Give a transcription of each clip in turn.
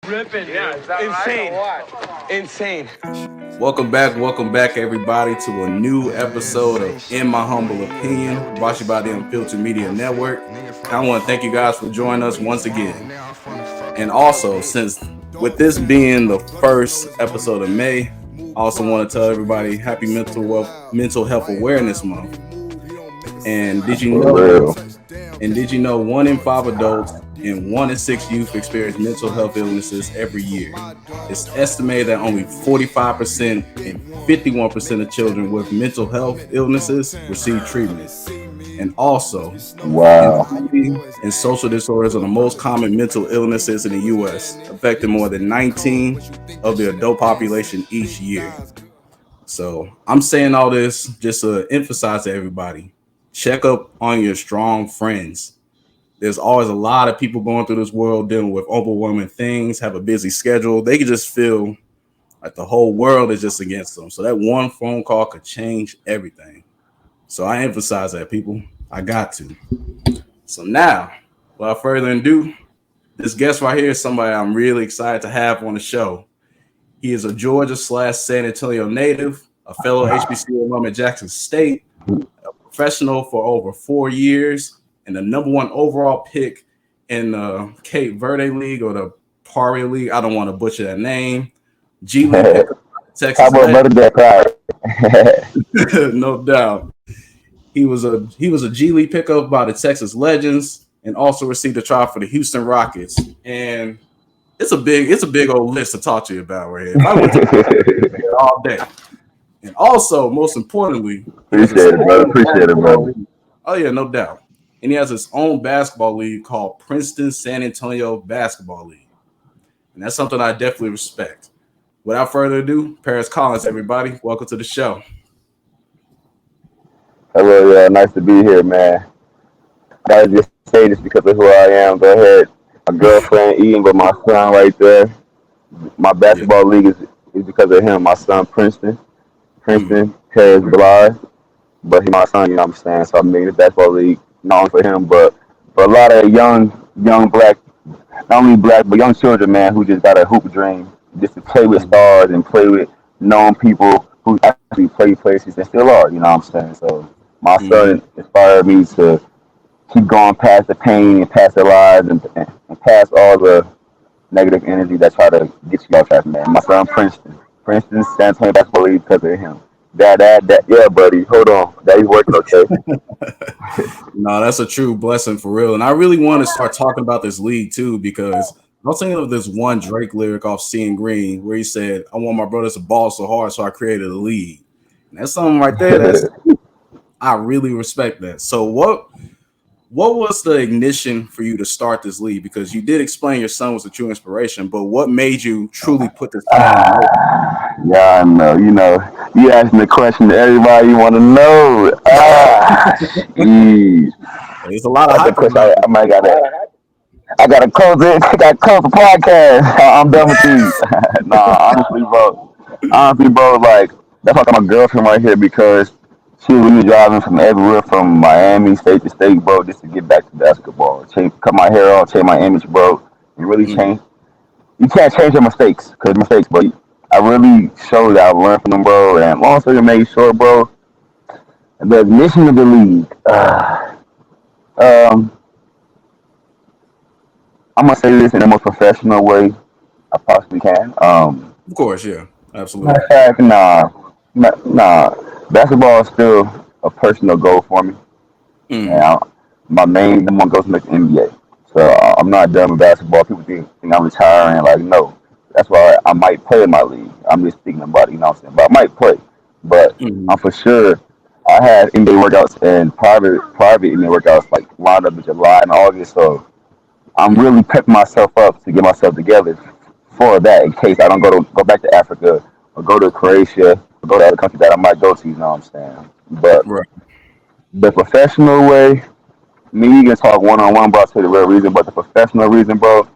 Ripping, yeah, insane. Welcome back, everybody, to a new episode of In My Humble Opinion, brought to you by the Unfiltered Media Network. I want to thank you guys for joining us once again. And also, since with this being the first episode of May, I also want to tell everybody Happy Mental Health Awareness Month. And did you know? And did you know 1 in 5 adults and 1 in 6 youth experience mental health illnesses every year? It's estimated that only 45% and 51% of children with mental health illnesses receive treatment. And also, anxiety and social disorders are the most common mental illnesses in the U.S., affecting more than 19 of the adult population each year. So I'm saying all this just to emphasize to everybody, check up on your strong friends. There's always a lot of people going through this world dealing with overwhelming things, have a busy schedule. They can just feel like the whole world is just against them. So that one phone call could change everything. So I emphasize that, people. I got to. So now, without further ado, this guest right here is somebody I'm really excited to have on the show. He is a Georgia/San Antonio native, a fellow HBCU alum at Jackson State, a professional for over 4 years, and the number one overall pick in the Cape Verde League or the Paria League. I don't want to butcher that name. G League pick up Texas. No doubt. He was a G League pickup by the Texas Legends and also received a trial for the Houston Rockets. And it's a big old list to talk to you about right here. If I went to all day. And also, most importantly, appreciate it, bro. Oh yeah, no doubt. And he has his own basketball league called Princeton San Antonio Basketball League. And that's something I definitely respect. Without further ado, Paris Collins, everybody, welcome to the show. Hello, yeah, nice to be here, man. I gotta just say this because of who I am. Go ahead. My girlfriend Ian, but my son right there. My basketball league is because of him. My son Princeton, Harris Blythe. But he's my son, you know what I'm saying? So I made the basketball league known for him, but for a lot of young black, not only black, but young children, man, who just got a hoop dream, just to play with stars and play with known people who actually play places and still are, you know what I'm saying? So my son inspired me to keep going past the pain and past the lies and past all the negative energy that try to get you off track, man. My son Princeton, San Antonio Basketball League because of him. That, yeah, buddy. Hold on. That he's working okay. No, that's a true blessing for real. And I really want to start talking about this league too, because I was thinking of this one Drake lyric off Seeing Green where he said, I want my brothers to ball so hard, so I created a league. And that's something right there. I really respect that. So what was the ignition for you to start this league? Because you did explain your son was a true inspiration, but what made you truly put this on? Yeah, I know. You asking the question that everybody want to know. There's a lot of hype. I might I gotta close it. I gotta close the podcast. I'm done with these. Nah, honestly, bro, like that's why I got my girlfriend right here because she was really driving from everywhere, from Miami, state to state, bro, just to get back to basketball. Cut my hair off, change my image, bro, and really change. You can't change your mistakes, but I really showed that I learned from them, bro. And long story made short, bro, the mission of the league. I'm gonna say this in the most professional way I possibly can. Of course, yeah, absolutely. Nah. Basketball is still a personal goal for me. My main number one goal is to make the NBA. So I'm not done with basketball. People think I'm retiring. Like, no. That's why I might play in my league. I'm just speaking about it, you know what I'm saying? But I might play. But I'm for sure. I had NBA workouts and private NBA workouts like lined up in July and August. So I'm really prepping myself up to get myself together for that in case I don't go back to Africa or go to Croatia or go to other countries that I might go to, you know what I'm saying? But the professional way, me, you can talk one-on-one, bro, I'll tell you the real reason, but the professional reason, bro,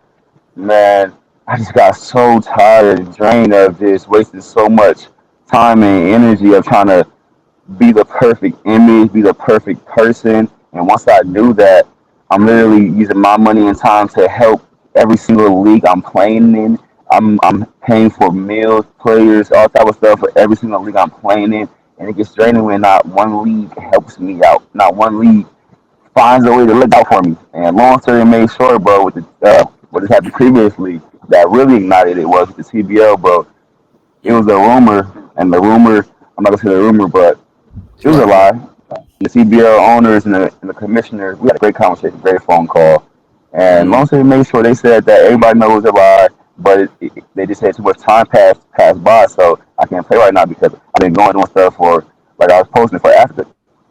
man, I just got so tired and drained of just wasting so much time and energy of trying to be the perfect image, be the perfect person. And once I do that, I'm literally using my money and time to help every single league I'm playing in. I'm paying for meals, players, all type of stuff for every single league I'm playing in, and it gets draining when not one league helps me out. Not one league finds a way to look out for me. And long story made short, bro, with the what has happened previously that really ignited it was with the CBL, bro. It was a rumor, and the rumor, I'm not gonna say the rumor, but it was a Right. lie. The CBL owners and the commissioners, we had a great conversation, great phone call. And long story made sure they said that everybody knows a lie, but they just had too much time passed by, so I can't play right now because I've been going doing stuff for, like I was posting for Africa,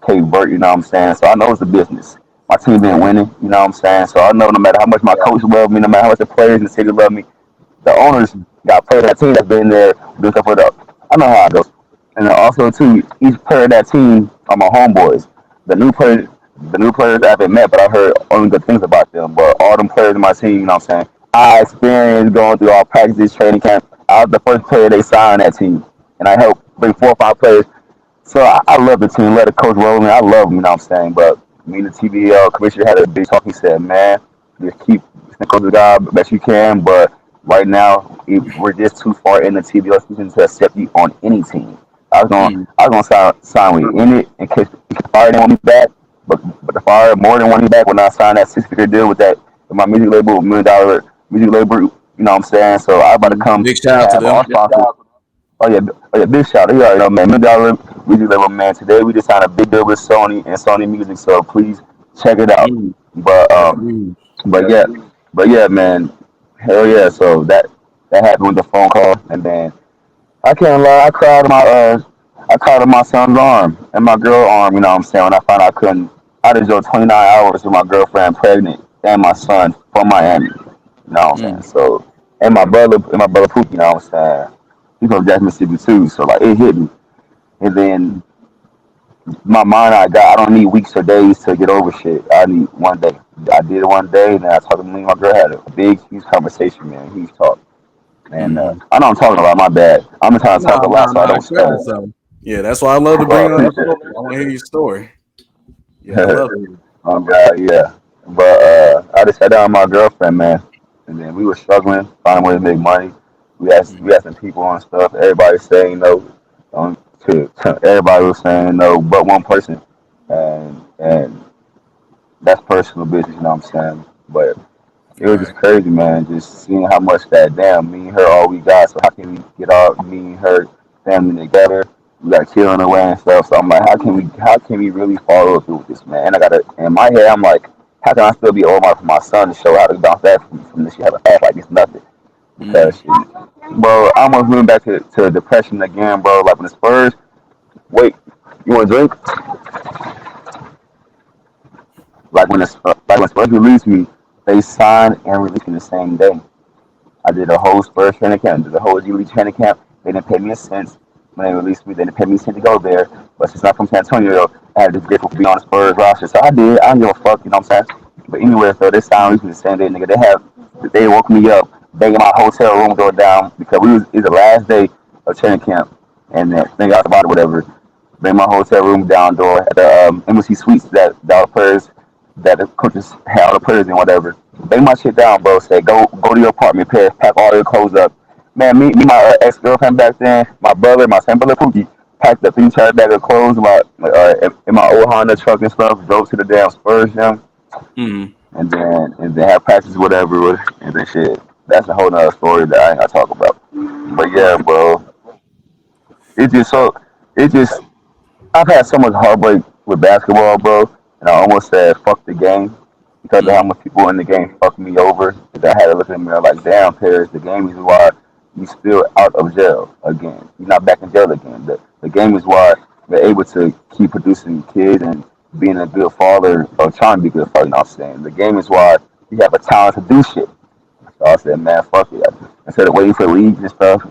Cape Verde, you know what I'm saying? So I know it's a business. My team been Right. winning, you know what I'm saying? So I know no matter how much my coach love me, no matter how much the players in the city love me, the owners got players of that team that's been there doing stuff for the. I know how it goes. And then also too, each player of that team are my homeboys. The new players, the new players I haven't met, but I heard only good things about them. But all them players in my team, you know what I'm saying? I experienced going through all practices, training camp. I was the first player they signed on that team, and I helped bring 4 or 5 players. So I love the team, let the coach roll me. I love them, you know what I'm saying? But me and the TBL commissioner had a big talk. He said, man, just keep stick with the job best you can. But right now, we're just too far in the TBL season to accept you on any team. Mm. I was gonna sign with you in it in case the Fire didn't want me back. But the Fire more than want me back when I signed that 6 figure deal with my music label, $1 million music label. You know what I'm saying? So I about to come Big shout out to have them. our sponsors. Oh yeah, big shout out. You already know, man. $1 million music label, man. Today we just signed a big deal with Sony and Sony Music, so please check it out. Mm. But That's huge. but yeah, but yeah, man. Hell yeah. So that happened with the phone call, and then I can't lie, I cried on my son's arm and my girl arm. You know what I'm saying? When I found out I couldn't, I just drove 29 hours with my girlfriend pregnant and my son from Miami. You know what I'm saying? Mm. So and my brother Pookie. You know what I'm saying? He's from Jackson, Mississippi too. So like it hit me, and then my mind I don't need weeks or days to get over shit. I need one day. I did it one day, and then I talked to me and my girl had a big, huge conversation, man. Huge talk. And Mm-hmm. I know I'm talking a lot. My bad. I'm just trying to talk a lot so I Nah. don't Excited stutter. so. Yeah, that's why I love to bring Well, you I on the appreciate show. I want to hear your story. Yeah, I it. love it. Oh God, yeah. But I just sat down with my girlfriend, man, and then we were struggling, finding a way to make money. We had some people on stuff. Everybody saying no. Everybody was saying no, but one person, and that's personal business. You know what I'm saying? But it was just Right. crazy, man. Just seeing how much that damn me and her all we got. So how can we get all me and her family together? We got a kid on the way and stuff. So I'm like, how can we really follow through with this, man? And I gotta in my head, I'm like, how can I still be old enough for my son to show how to bounce back from this? She have a fast like it's nothing because, Mm. bro, I almost went back to depression again, bro. Like when the Spurs, wait, you want to drink? Like when Spurs released me, they signed and released me the same day. I did a whole Spurs training camp, did a whole G League training camp. They didn't pay me a cent when they released me. They didn't pay me a cent to go there. But since I'm from San Antonio, I had to grateful for being on the Spurs roster. So I did. I don't give a fuck, you know what I'm saying? But anyway, so this time released me the same day, nigga. They woke me up, banging my hotel room door down because it was the last day of training camp. And then thing out about it, whatever. Bring my hotel room down door at the Embassy Suites that all the players that the coaches had all the players in whatever. Bring my shit down, bro. Say go to your apartment, pack all your clothes up. Man, me my ex girlfriend back then, my brother, my same brother Pookie, packed up 3 bag of clothes in my old Honda truck and stuff. Drove to the damn Spurs gym, Mm. and then have practice whatever, and then shit. That's a whole nother story that I ain't gotta talk about. But yeah, Right. bro, it just so it just I've had so much heartbreak with basketball, bro, and I almost said fuck the game because of how Mm. much people in the game fucked me over. That I had to look at me like, damn, Paris, the game is why you still out of jail again. You're not back in jail again. The game is why they're able to keep producing kids and being a good father or trying to be a good father. You know what I'm saying? The game is why you have a talent to do shit. So I said, man, fuck it. Instead of waiting for leagues and stuff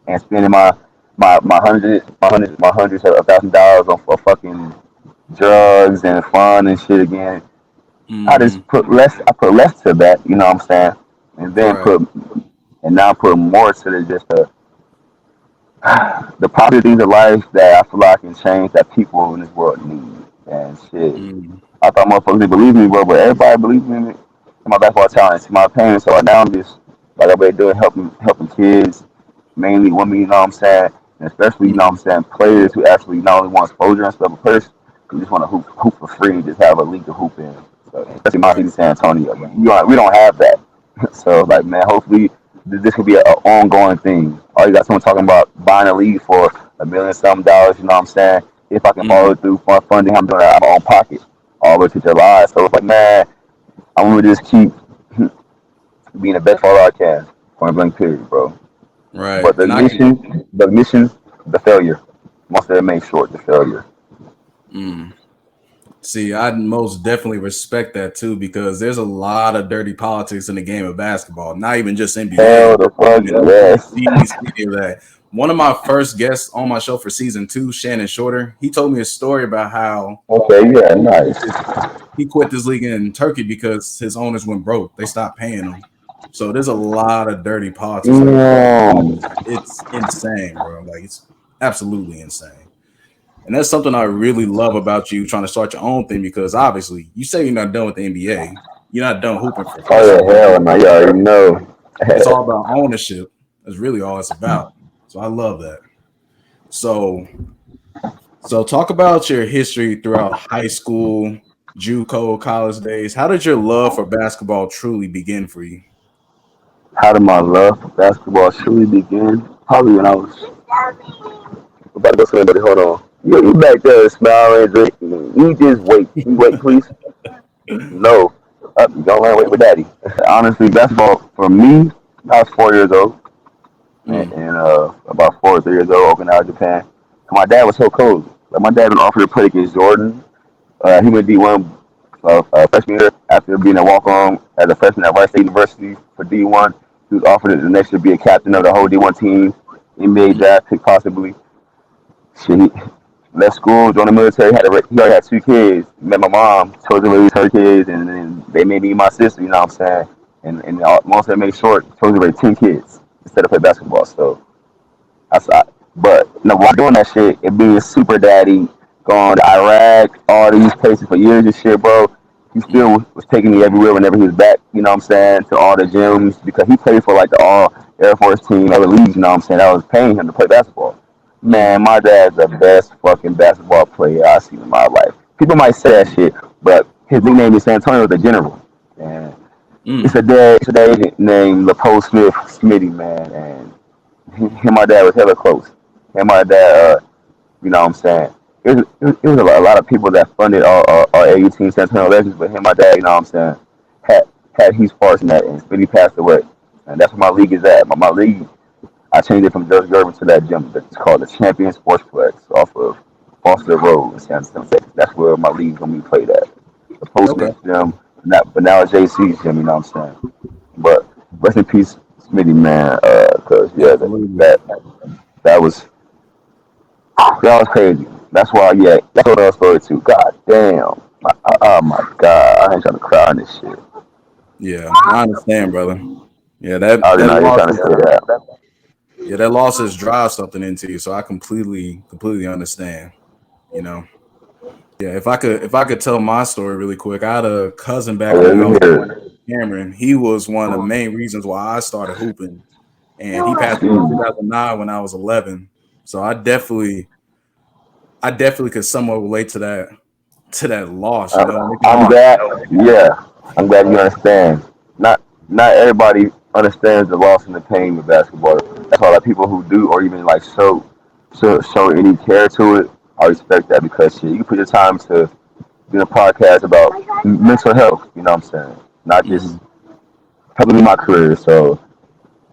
and spending my hundreds of $1,000 on for fucking drugs and fun and shit again. Mm. I put less to that, you know what I'm saying? And then Right. now put more to just the positive things of life that I feel like I can change that people in this world need. And shit. Mm. I thought motherfuckers didn't believe me, bro, but everybody believes in me. to my basketball talent, to my pain. So now I'm just like I've been doing helping kids, mainly women. You know what I'm saying, and especially you know what I'm Mhm. saying players who actually not only want exposure and stuff, but players who just want to hoop for free and just have a league to hoop in. So especially my Right. city, San Antonio, man. We don't have that. So like man, hopefully this could be an ongoing thing. Oh, you got someone talking about buying a league for $1 million some dollars. You know what I'm saying? If I can follow Mhm. through for funding, I'm doing it out of my own pocket all the way to July. So it's like, man, I'm gonna just keep being the best follower I can. Point blank, period, bro. Right. But And I can. the failure. Once they remain short, the failure. Mm. See, I most definitely respect that too because there's a lot of dirty politics in the game of basketball. Not even just NBA, Hell but the fuck even yes. overseas. Any of that. One of my first guests on my show for season two, Shannon Shorter, he told me a story about how Okay, yeah, nice. he quit this league in Turkey because his owners went broke. They stopped paying him. So there's a lot of dirty politics in basketball. Damn. It's insane, bro. Like it's absolutely insane. And that's something I really love about you trying to start your own thing because obviously you say you're not done with the NBA. You're not done hooping Oh yeah, professionally. hell no, you already know. It's all about ownership. That's really all it's about. So I love that. So talk about your history throughout high school, JUCO, college days. How did your love for basketball truly begin for you? How did my love for basketball truly begin? Probably when I was about to go swim, buddy. Hold on. You back there smiling, drinking. You just wait. You wait, please. No. Up, you don't learn wait with daddy. Honestly, basketball for me, I was 4 years old, Mm, and about 4 or 3 years old, Okinawa, Japan. And my dad was so cold. Like my dad was offered to play against Jordan. He went D1 freshman year after being a walk-on as a freshman at Rice State University for D1. He was offered the next year to be a captain of the whole D1 team, NBA mm, draft pick possibly. Shit, he left school, joined the military. He already had 2 kids. Met my mom, told her to raise her kids, and then they made me my sister. You know what I'm saying? And most of them made short. Told her to raise 10 kids instead of play basketball. So but you know, while doing that shit, it being super daddy, going to Iraq, all these places for years and shit, bro. He still mm, was taking me everywhere whenever he was back, you know what I'm saying, to all the gyms because he played for like the all Air Force team, other leagues, you know what I'm saying. I was paying him to play basketball. mm, Man, my dad's the best fucking basketball player I've seen in my life. People might say that shit, but his nickname in San Antonio was the General. And mm. it's a dad named LePo Smith Smitty, man, and him and my dad was hella close. Him and my dad, you know what I'm saying? It was a lot of people that funded our AU team, San Antonio Legends, but him and my dad, you know what I'm saying, had had huge parts in that, and Spitty passed away. And that's where my league is at. My league, I changed it from Jersey Urban to that gym that's called the Champion Sportsplex off of Foster Road in San Antonio, Texas. That's where my league's going to be played at. The Okay. Postman's gym, but now it's JC's gym, you know what I'm saying? But rest in peace, Smitty, man, because, yeah, Absolutely. that was that was crazy. That's why, yeah, that's what I was story too. God damn. Oh my God. I ain't trying to cry on this shit. Yeah, I understand, brother. Yeah, I that was that not even loss trying to is say that. that losses drive something into you. So I completely understand. You know. Yeah, if I could tell my story really quick, I had a cousin back Oh, when yeah, I you was hear growing it. up, Cameron. He was one of the main reasons why I started hooping, and he passed away in Jeez. 2009 when I was 11. So I definitely could somewhat relate to that loss. You know, making I'm me glad, yeah, I'm glad you understand. Not not everybody understands the loss and the pain with basketball. That's why like people who do or even like show any care to it, I respect that because shit, you put your time to doing a podcast about mental health, you know what I'm saying? Not just Mhm. helping me in my career. So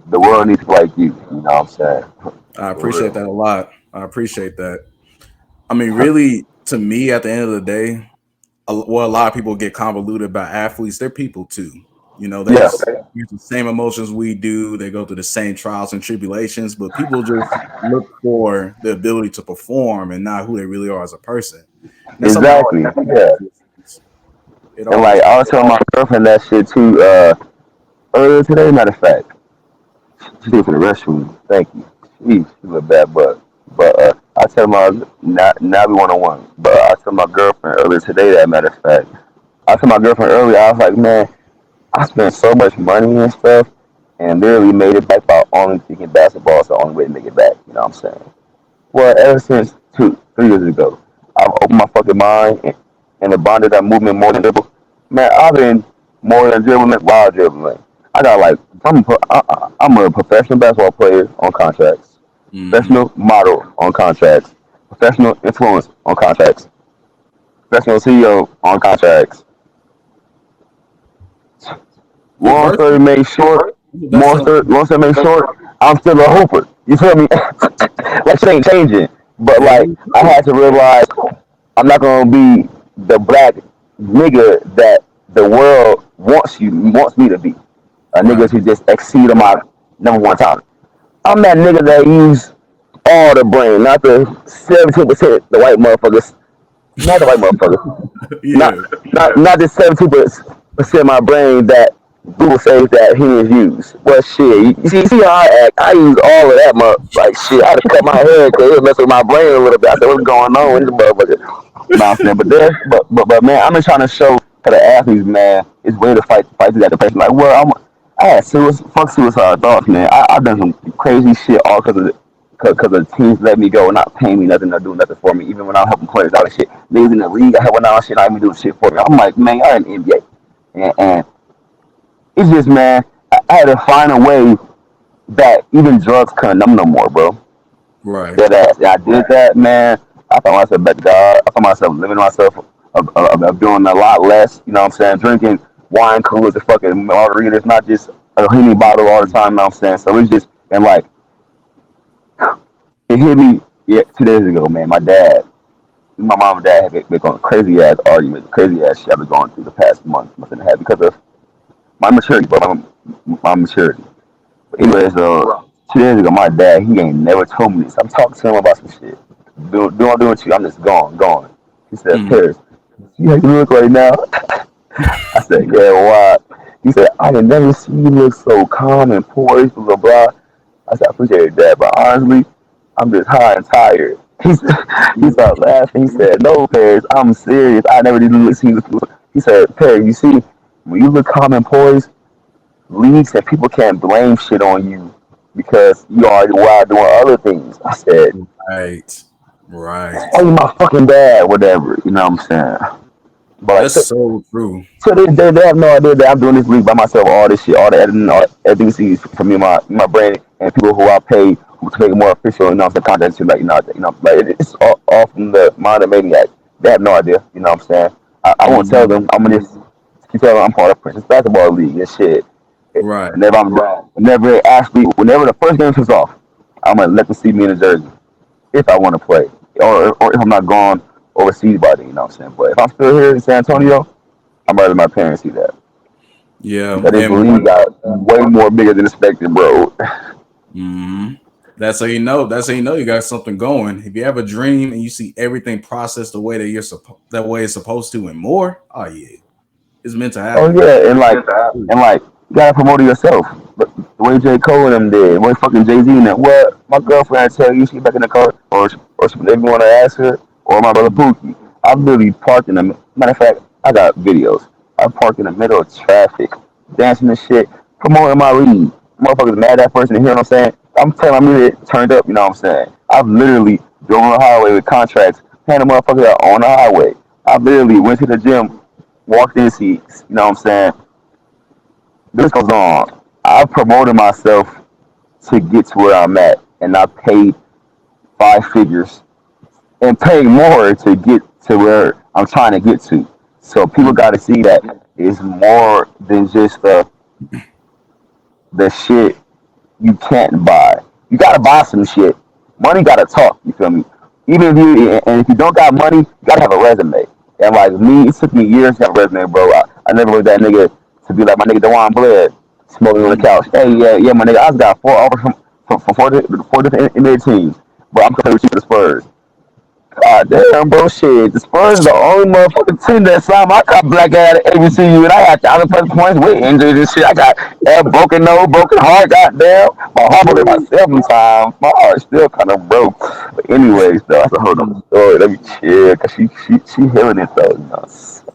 the world Yeah, needs people like you know what I'm saying? I For appreciate real. that a lot. I appreciate that. I mean, really, to me, at the end of the day, a lot of people get convoluted by athletes. They're people too. You know, they Yeah, experience the same emotions we do. They go through the same trials and tribulations, but people just look for the ability to perform and not who they really are as a person. And that's something I always exactly. tell my Yeah. athletes. It And like always I was telling my girlfriend that shit too, earlier today, matter of fact. She did for the restroom. Thank you. She's a bad butt. But I tell my now we 1-on-1. But I told my girlfriend earlier today that matter of fact. I told my girlfriend earlier, I was like, man, I spent so much money and stuff, and literally made it back by only thinking basketball is the only way to make it back. You know what I'm saying? Well, ever since 3 years ago, I've opened my fucking mind and the bonded that movement more than dribble. Man, I've been more than dribbling while dribbling. I got like I'm a professional basketball player on contracts, Mm-hmm. professional model on contracts, professional influence on contracts, professional CEO on contracts. You're Long story versatile. made short, That's something. long story made short, I'm still a hooper. You feel me? Like shit ain't changing. But There like you I go. had to realize I'm not gonna be the black nigga that the world wants me to be. A nigga Right. who just exceed on my number one talent. I'm that nigga that use all the brain, not the 17% the white motherfuckers, not the white motherfuckers, not Yeah. not the 17% of my brain that Google says that humans use. Well, shit, you see how I act? I use all of that, like shit. I had to cut my hair because it was messing with my brain a little bit. I said, what's going on with this motherfucker? No, I'm saying, but man, I'm just trying to show to the athletes, man, it's way to fight through that depression. Like, well, I had fuck suicide thoughts, man. I've done some crazy shit all because the teams let me go, not paying me nothing or doing nothing for me, even when I'm helping players out of shit. Niggas in the league, I help out shit, not even doing shit for me. I'm like, man, y'all in the NBA. And it's just, man, I had to find a way that even drugs couldn't numb no more, bro. Right. Dead ass. And I did that, man. I found myself back to God. I found myself living myself of doing a lot less. You know what I'm saying? Drinking wine coolers and fucking margaritas, not just a Henny bottle all the time. You know what I'm saying? So it's just, and like, it hit me 2 days ago, man. My mom and dad have been going crazy ass arguments, crazy ass shit I've been going through the past month and a half because of my maturity, but my maturity. But Right. anyways, 2 days ago, my dad, he ain't never told me this. I'm talking to him about some shit. Doing with you. I'm just gone. He said, Mm-hmm. Paris, see how you look right now? I said, yeah, why? He said, I had never seen you look so calm and poised, blah, blah, blah. I said, I appreciate it, Dad, but honestly, I'm just high and tired. He started laughing. He said, no, Paris, I'm serious. I never did see you. He said, Paris, you see, when you look calm and poised, leagues and people can't blame shit on you because you already wild doing other things. I said, Right. oh, Right. you my fucking dad, whatever. You know what I'm saying? But like, That's so true. so they have no idea that I'm doing this league by myself, all this shit, all the editing, all everything you see from me, my brain, and people who I pay who to make it more official, you know, the content shit, like, like it's all from the mind of maniac. They have no idea, you know what I'm saying? I won't tell Mm-hmm. them. I'm gonna just keep telling them I'm part of Princeton basketball league and shit. Right. Whenever whenever actually, whenever the first game comes off, I'm gonna let them see me in the jersey if I want to play, or if I'm not gone overseas by then, you know what I'm saying? But if I'm still here in San Antonio, I'm rather my parents see that. Yeah. That this And league got way more bigger than expected, bro. hmm that's how you know. That's how you know you got something going. If you have a dream and you see everything processed the way that that way it's supposed to, and more, oh yeah, it's meant to Oh happen. yeah, and like you gotta promote it yourself. But the way J. Cole and them did, the way fucking Jay Z and them. What my girlfriend tell you, she back in the car, or she, if you want to ask her, or my brother Pookie. I literally parked in the matter of fact, I got videos. I parked in the middle of traffic, dancing and shit, promoting my league. Motherfuckers mad at that person, you hear what I'm saying? I'm telling my music turned up, you know what I'm saying? I've literally drove on the highway with contracts, paying the motherfuckers out on the highway. I literally went to the gym, walked in seats, you know what I'm saying? This goes on. I promoted myself to get to where I'm at, and I paid 5 figures and paid more to get to where I'm trying to get to. So people got to see that it's more than just the shit you can't buy. You gotta buy some shit. Money gotta talk. You feel me? Even if if you don't got money, you gotta have a resume. And like me, it took me years to have a resume, bro. I never was that nigga to be like my nigga Dewan Blood, smoking on the Mm-hmm. couch. Hey, yeah, my nigga, I just got 4 offers from four different NBA teams, but I'm compared to the Spurs. God damn, bro, shit. The Spurs are the only motherfucking team that signed my cop black ass at HBCU, and I had 1,000+ points with injuries and shit. I got broken nose, broken heart, goddamn. My heart broke about 7 times. My heart still kind of broke. But anyways, though, that's a whole other Mm, story. Let me chill, cause she healing it though, you know.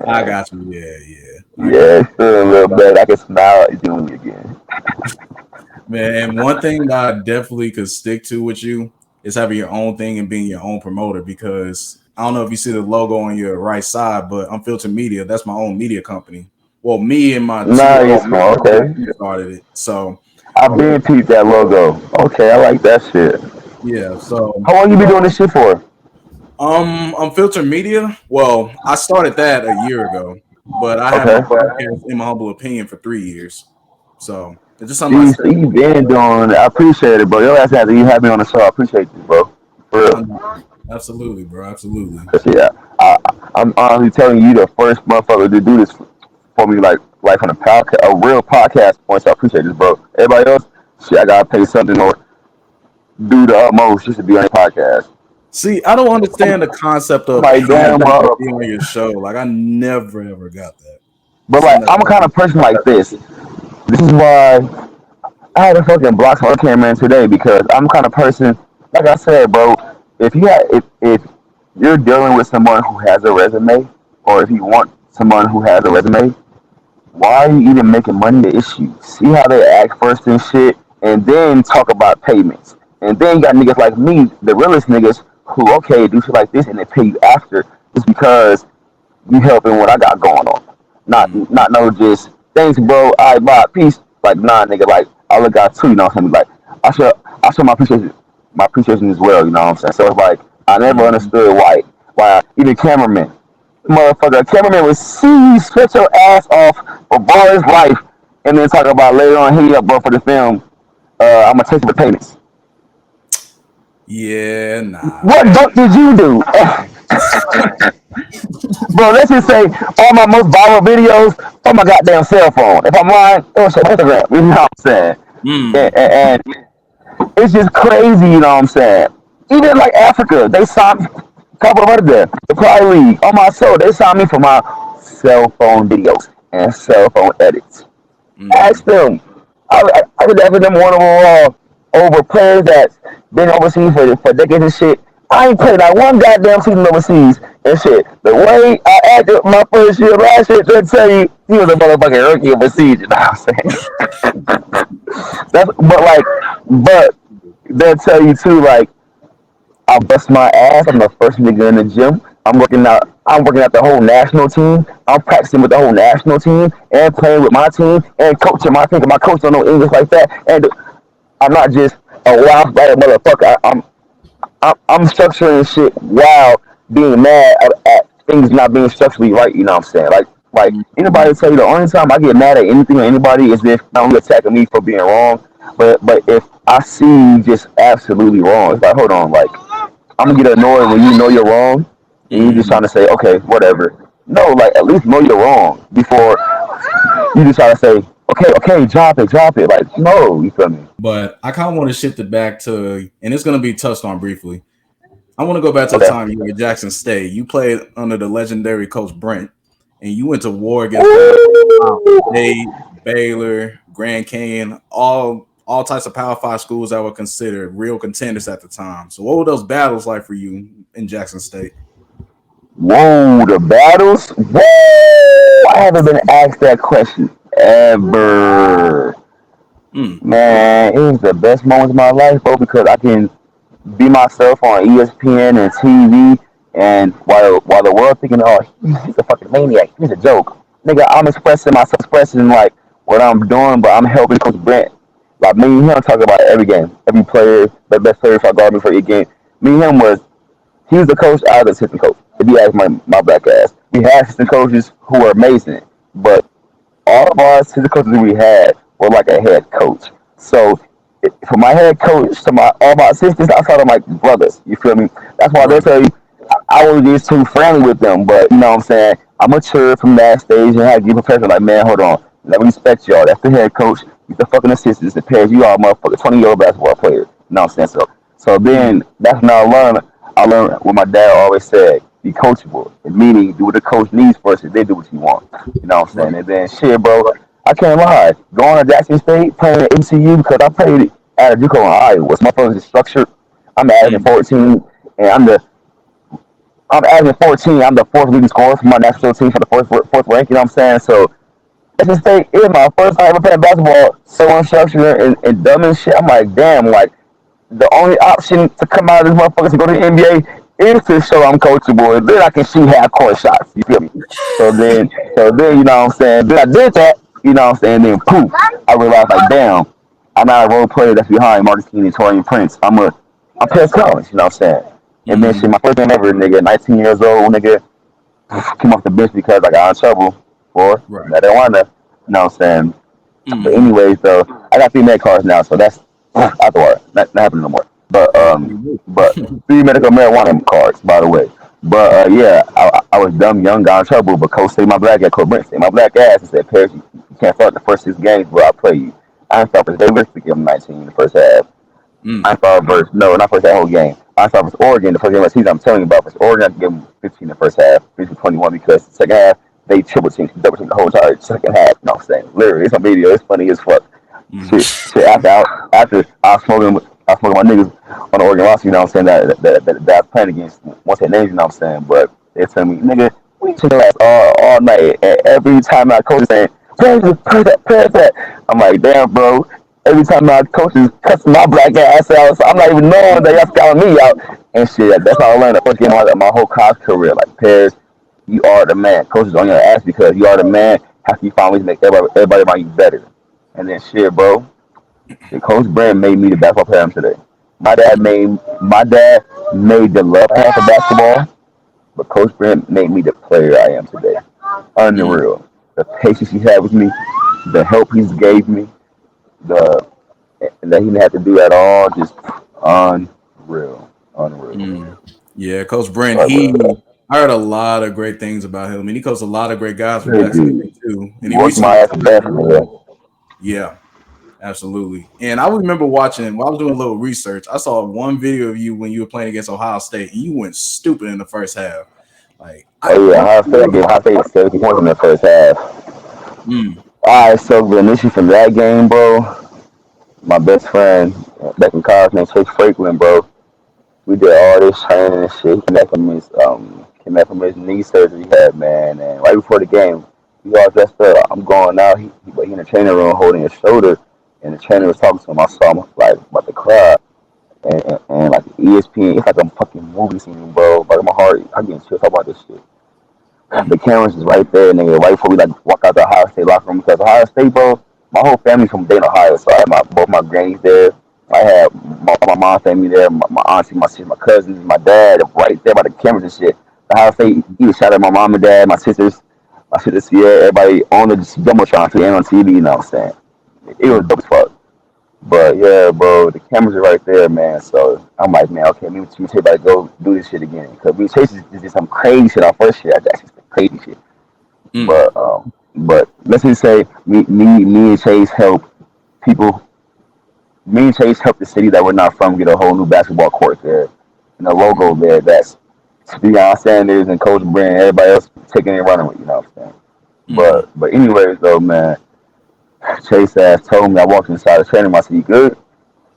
I And got you. Yeah, yeah. I got yeah, it's feeling a little better. I can smile at you again. man. And one thing that I definitely could stick to with you is having your own thing and being your own promoter because I don't know if you see the logo on your right side, but Unfiltered Media, that's my own media company. Well, me and my two Nice, other man. Okay. we started it. So I've been peeped that logo. Okay, I like that shit. yeah, so How long you been doing this shit for? Unfiltered Media. Well, I started that a year ago, but I had my Okay. podcast in my humble opinion for 3 years. So it's just something I Jeez, stay. so you been doing it. I appreciate it, bro. Your ass had you have me on the show. I appreciate you, bro. For real. Absolutely, bro. Absolutely. Cause yeah, I'm honestly telling you, the first motherfucker to do this for me, like from a podcast, a real podcast point. So I appreciate this, bro. Everybody else, shit, I gotta pay something or do the utmost just to be on the podcast. See, I don't understand the concept I'm of like, paying damn, people to bro. be on your show. Like, I never ever got that. But So I like, never. I'm a kind of person like this. This is why I had to fucking block some other cameraman today because I'm the kind of person, like I said, bro. If you're dealing with someone who has a resume, or if you want someone who has a resume, why are you even making money the issue? See how they act first and shit, and then talk about payments. And then you got niggas like me, the realest niggas, who okay do shit like this and they pay you after, just because you helping what I got going on. Mm, Not no just thanks, bro. I buy peace. Like nah, nigga. Like I look out too. You know what I'm saying? Like I show my appreciation as well. You know what I'm saying? So it's like I never mm. understood why even cameramen, motherfucker, cameraman would see you sweat your ass off for boy's life, and then talk about later on, hey up, bro, for the film. I'm gonna take the payments. Yeah, nah. What dope did you do? Bro, let's just say all my most viral videos on my goddamn cell phone. If I'm lying, it was on Instagram. You know what I'm saying? Mm, And it's just crazy, you know what I'm saying? Even like Africa, they saw me, a couple of other there, the Pride League, on my show, they saw me for my cell phone videos and cell phone edits. Ask mm. them. I could never them one overall over players that's been overseas for decades and shit. I ain't played like one goddamn season overseas and shit. The way I acted my first year last year, they'll tell you he was a motherfucking rookie overseas. You know what I'm saying? But they'll tell you too, like I bust my ass. I'm the first nigga in the gym. I'm working out the whole national team. I'm practicing with the whole national team and playing with my team and coaching my team. My coach don't know English like that. And I'm not just a wild motherfucker. I'm structuring shit while being mad at things not being structurally right. You know what I'm saying? Like anybody Mm. tell you the only time I get mad at anything or anybody is if not only attacking me for being wrong, but if I see you just absolutely wrong, it's like hold on, like I'm gonna get annoyed when you know you're wrong and you just trying Mm. to say okay, whatever. No, like at least know you're wrong before you just try to say okay, drop it. Like no, you feel me? But I kind of want to shift it back to, and it's going to be touched on briefly. I want to go back to the Okay. time you were at Jackson State. You played under the legendary coach Brent, and you went to war against guys like Ohio Ooh. State, Baylor, Grand Canyon, all types of Power Five schools that were considered real contenders at the time. So, what were those battles like for you in Jackson State? Whoa, the battles? Whoa! I haven't been asked that question ever. Mm, Man, it was the best moments of my life, bro, because I can be myself on ESPN and TV, and while the world thinking, oh, he's a fucking maniac, he's a joke. Nigga, I'm expressing myself, expressing like what I'm doing, but I'm helping Coach Brent. Like me and him talk about it every game, every player, the best player for guard me for your game. Me and him was he's the coach, I was the assistant coach. If you ask my black ass, we had assistant coaches who were amazing, but all of our assistant coaches we had were like a head coach. So from my head coach to my all my assistants, I saw them like brothers. You feel me? That's why they right. tell you I was just too friendly with them. But you know what I'm saying? I matured from that stage and had to be professional. Like, man, hold on. Let me respect y'all. That's the head coach. He's the fucking assistant. That pairs you all motherfucker 20-year-old basketball player. You know what I'm saying? So then Mm, that's when I learned. I learned what my dad always said: be coachable, meaning do what the coach needs first, and then do what you want. You know what I'm saying? Right. And then shit, bro. I can't lie. Going to Jackson State, playing at MCU because I played at a JUCO in Iowa. So my phone is structured. I'm averaging Mm. 14, and I'm averaging 14. I'm the fourth leading scorer for my national team for the fourth rank. You know what I'm saying? So Jackson State is my first time ever playing basketball. So unstructured and dumb and shit. I'm like, damn, like the only option to come out of this motherfucker to go to the NBA is to show I'm coachable, and then I can shoot half court shots. You feel me? So then, you know what I'm saying. Then I did that. You know what I'm saying. Then poof, I realized like, damn, I'm not a role player that's behind Marcus King and Torian Prince. I'm Paris Collins. You know what I'm saying. And then shit, Mm. my first game ever, nigga, 19 years old, nigga, came off the bench because I got in trouble for Right. marijuana. You know what I'm saying. But Mm. anyways, though, I got 3 med cards now, so that's out the water. Not happening no more. But Hey, pretty good. 3 medical marijuana cards, by the way. But yeah, I was dumb, young, got in trouble. But coach saved my black ass. Coach Brent saved my black ass and said, "Paris, you can't start the first 6 games where I play you." I didn't start for Davis to give him 19 in the first half. Mm. I thought versus no, not first that whole game. I thought versus Oregon, the first game of the season I'm telling you about versus Oregon, I gave them 15 in the first half, 15-21 because the second half they triple teamed, double teamed the whole entire second half. You know what I'm saying? Literally, it's on video, it's funny as fuck. Mm. Shit after I was smoking my niggas on the Oregon roster, you know what I'm saying, that I was playing against once that names, you know what I'm saying? But they're telling me, nigga, we took your ass all night. And every time my coach is saying, pass that. I'm like, damn, bro. Every time my coach is cussing my black ass out, so I'm not even knowing that y'all scouting me out. And shit, that's how I learned the first game of my whole college career. Like, Paris, you are the man. Coaches on your ass because you are the man. Have to find ways to make everybody around you better. And then shit, bro. Shit, Coach Brent made me the basketball player I am today. My dad made the love I have for basketball, but Coach Brent made me the player I am today. Mm. Unreal. The patience he had with me, the help he gave me, the and that he didn't have to do at all, just unreal. Unreal. Mm. Yeah, Coach Brent, Unreal. I heard a lot of great things about him, and he coached a lot of great guys from Good Jackson dude. State too. He And he worked recently my ass to death retired. in here. Yeah, absolutely. And I remember watching while I was doing a little research. I saw one video of you when you were playing against Ohio State, and you went stupid in the first half. Like, Oh yeah, what? Ohio State was 70 points in the first half. Mm. Alright, so the initially from that game, bro, my best friend back in college named Chase Franklin, bro. We did all this training and shit. He came back from his knee surgery he had, man. And right before the game, we all dressed up. I'm going out. But he in the training room holding his shoulder, and the trainer was talking to him. I saw him like about to cry, and like ESPN, it's like a fucking movie scene, bro. Like my heart, I getting chills about this shit. The Mm. cameras is right there, nigga. Right before we like walk out the Ohio State locker room because Ohio State, bro. My whole family's from Dayton, Ohio, so I had both my grannies there. I had my mom's family there, my auntie, my sister, my cousins, my dad, right there by the cameras and shit. Ohio State, he was shouting at my mom and dad, my sisters, yeah, everybody on the jumbotron and on TV. You know what I'm saying? It was Mm. dope as fuck. But yeah, bro, the cameras are right there, man. So I'm like, man, okay, me and Chase about to go do this shit again. Cause me and Chase did some crazy shit our first year. That's just crazy shit. Mm. But let's just say me and Chase help people. Me and Chase helped the city that we're not from get a whole new basketball court there and a logo Mm. there that's Deion Sanders and Coach Brand, everybody else taking it and running with. You know what I'm saying? Mm. But anyways though, man, Chase ass told me I walked inside the training room. I said, "You good?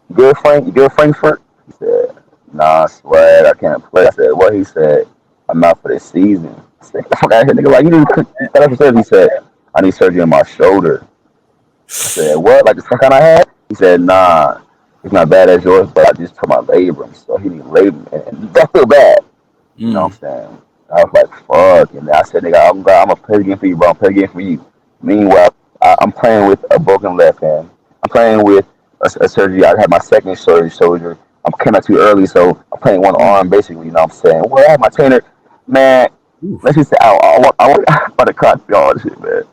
You good, Frank? You good, Frankfurt?" He said, "Nah, swag, I can't play." I said, "What?" He said, "I'm out for this season." I said, "Fuck out here, nigga! Like you need to cut up for surgery." He said, "I need surgery on my shoulder." I said, "What? Like the fuck kind I had?" He said, "Nah, it's not bad as yours, but I just took my labrum, so he need labrum, and that feel bad." You know Mm. what I'm saying? I was like, "Fuck," and I said, "Nigga, I'm gonna play again for you, bro. I'm play again for you." Meanwhile, I'm playing with a broken left hand. I'm playing with a surgery. I had my second surgery. I came out too early, so I'm playing one Mm. arm basically. You know what I'm saying? Well, I had my trainer, man. Let's Oof. just say I want about to cut all this shit, man.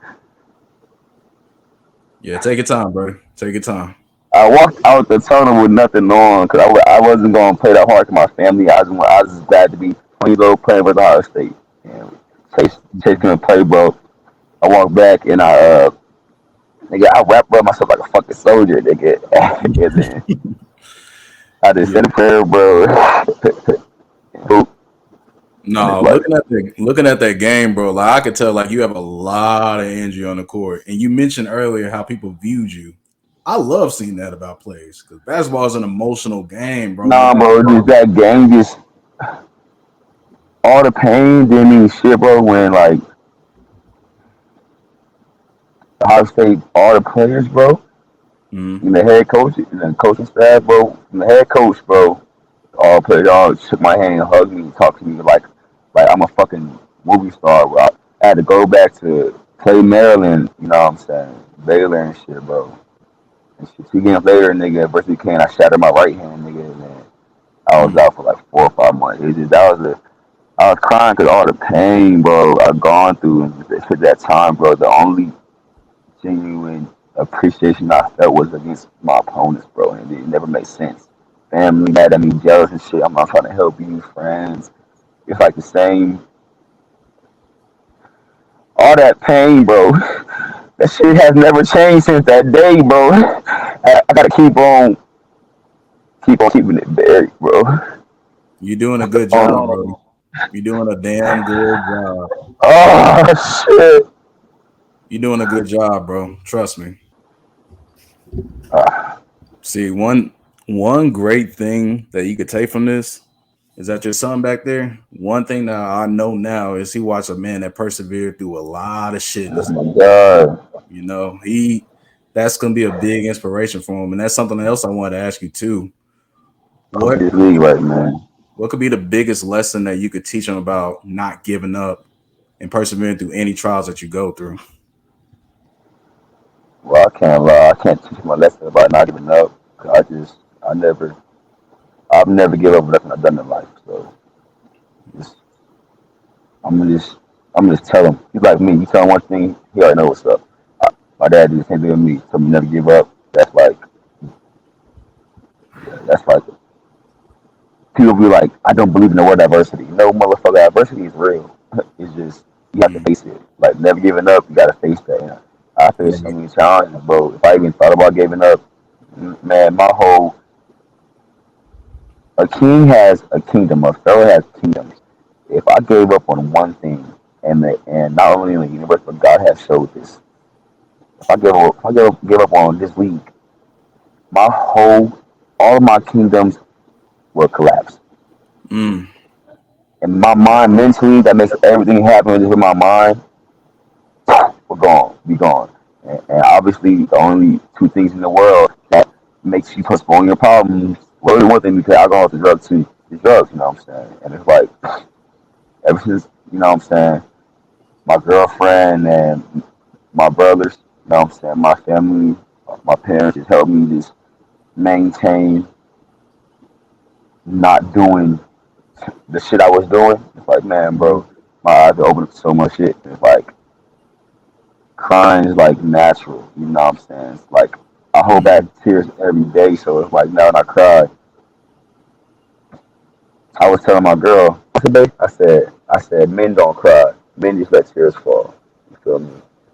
Yeah, take your time, bro. Take your time. I walked out the tunnel with nothing on because I wasn't going to play that hard to my family. I was just glad to be 20 years old playing with Ohio State. And Chase Mm. couldn't play, bro. I walked back and nigga, I wrapped up myself like a fucking soldier, nigga. And then I just Yeah. said a prayer, bro. and it's No, like, looking at that game, bro, like I could tell like you have a lot of energy on the court. And you mentioned earlier how people viewed you. I love seeing that about players because basketball is an emotional game, bro. But nah, bro, just that game, just all the pain didn't mean shit, bro. When like Ohio State, all the players, bro, mm, and the head coach and the coaching staff, bro, and the head coach, bro, all players all shook my hand and hugged me and talked to me like I'm a fucking movie star, bro. I had to go back to play Maryland, you know what I'm saying, Baylor and shit, bro. And shit, 2 games later, nigga, versus Kane, I shattered my right hand, nigga, and then I was mm, out for like 4 or 5 months. It just I was crying because all the pain, bro, I've gone through and at that time, bro. The only genuine appreciation I felt was against my opponents, bro, and it never made sense. Family mad at me, jealous and shit. I'm not trying to help you, friends. It's like the same, all that pain, bro. That shit has never changed since that day, bro. I gotta keep on keeping it buried, bro. you're doing a good job, bro. Um, You're doing a damn good job. oh shit. You're doing a good job, bro. Trust me. Uh, See, one great thing that you could take from this is that your son back there. One thing that I know now is he watched a man that persevered through a lot of shit in oh his life. my god. You know, he that's gonna be a big inspiration for him, and that's something else I wanted to ask you too. What This league right, man. what could be the biggest lesson that you could teach him about not giving up and persevering through any trials that you go through? Well, I can't lie. I can't teach my lesson about not giving up. 'Cause I've never give up on nothing I've done in life. So just, I'm gonna just, I'm gonna just tell him. He's like me. You tell him one thing, he already know what's up. My dad did the same thing with me. Told me never give up. That's like people be like, I don't believe in the word adversity. No, motherfucker, adversity is real. It's just you have to Mm, face it. Like never giving up, you gotta face that. And I faced so right. many challenges, bro. If I even thought about giving up, man, my whole a king has a kingdom. A pharaoh has kingdoms. If I gave up on one thing, and not only in the universe, but God has showed this. If I give up on this league, my whole, all of my kingdoms will collapse. Mm, And my mind mentally, that makes everything happen with my mind, we're gone, be gone. And obviously, the only two things in the world that makes you postpone your problems. Well, the one thing because alcohol is a drug too. It's drugs, you know what I'm saying? And it's like ever since, you know what I'm saying, my girlfriend and my brothers, you know what I'm saying, my family, my parents just helped me just maintain not doing the shit I was doing. It's like, man, mm, bro, my eyes are open to so much shit. It's like crying is like natural, you know what I'm saying? It's like I hold back mm. tears every day, so it's like now when I cry, I was telling my girl today, I said, men don't cry. Men just let tears fall. You feel me?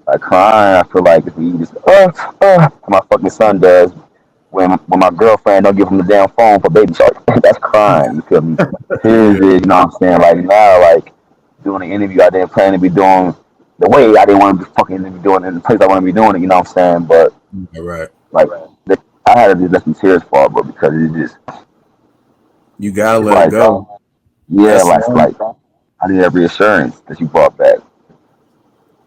Like crying, I feel like if you just my fucking son does when my girlfriend don't give him the damn phone for baby shark. That's crying. You feel me? Tears is, you know what I'm saying? Like now, like doing an interview I didn't plan to be doing the way I didn't want to be fucking be doing it in the place I want to be doing it. You know what I'm saying? But All right. like, I had to just let some tears fall, bro, because You gotta it's let it like, go. yeah, That's like, one I need that reassurance that you brought back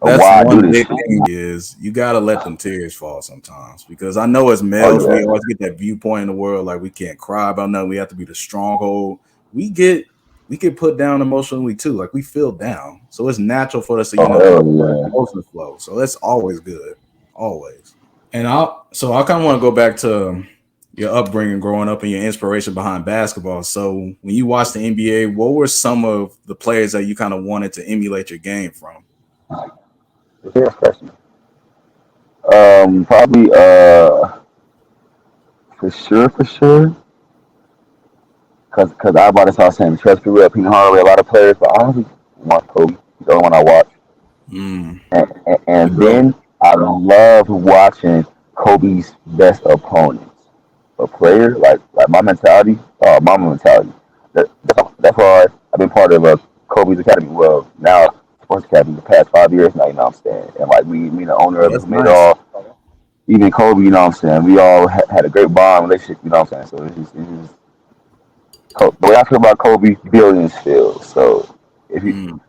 of that's why I do one this big shit. thing is you gotta let them tears fall sometimes because I know as Oh males we yeah, always get that viewpoint in the world like we can't cry about nothing. We have to be the stronghold. We get we get put down emotionally too. Like we feel down, so it's natural for us to oh let hell yeah. emotions flow. So that's always good, always. And I kind of want to go back to your upbringing, growing up, and your inspiration behind basketball. So when you watched the NBA, what were some of the players that you kind of wanted to emulate your game from? Here's question. Probably for sure, cause I about to start saying trust people up, Pete Hardaway, a lot of players, but I honestly want Kobe. He's the only one I watch. Mm, And good go. then I loved watching Kobe's best opponents. A player like my mentality, my mentality. That's why I've been part of Kobe's Academy. Well, now Sports Academy the past 5 years now. You know what I'm saying? And like me, the owner Oh, of it, that's who made it nice. all. Even Kobe, you know what I'm saying? We all had a great bond relationship. You know what I'm saying? So the way I feel about Kobe, billions feel. So if you Mm,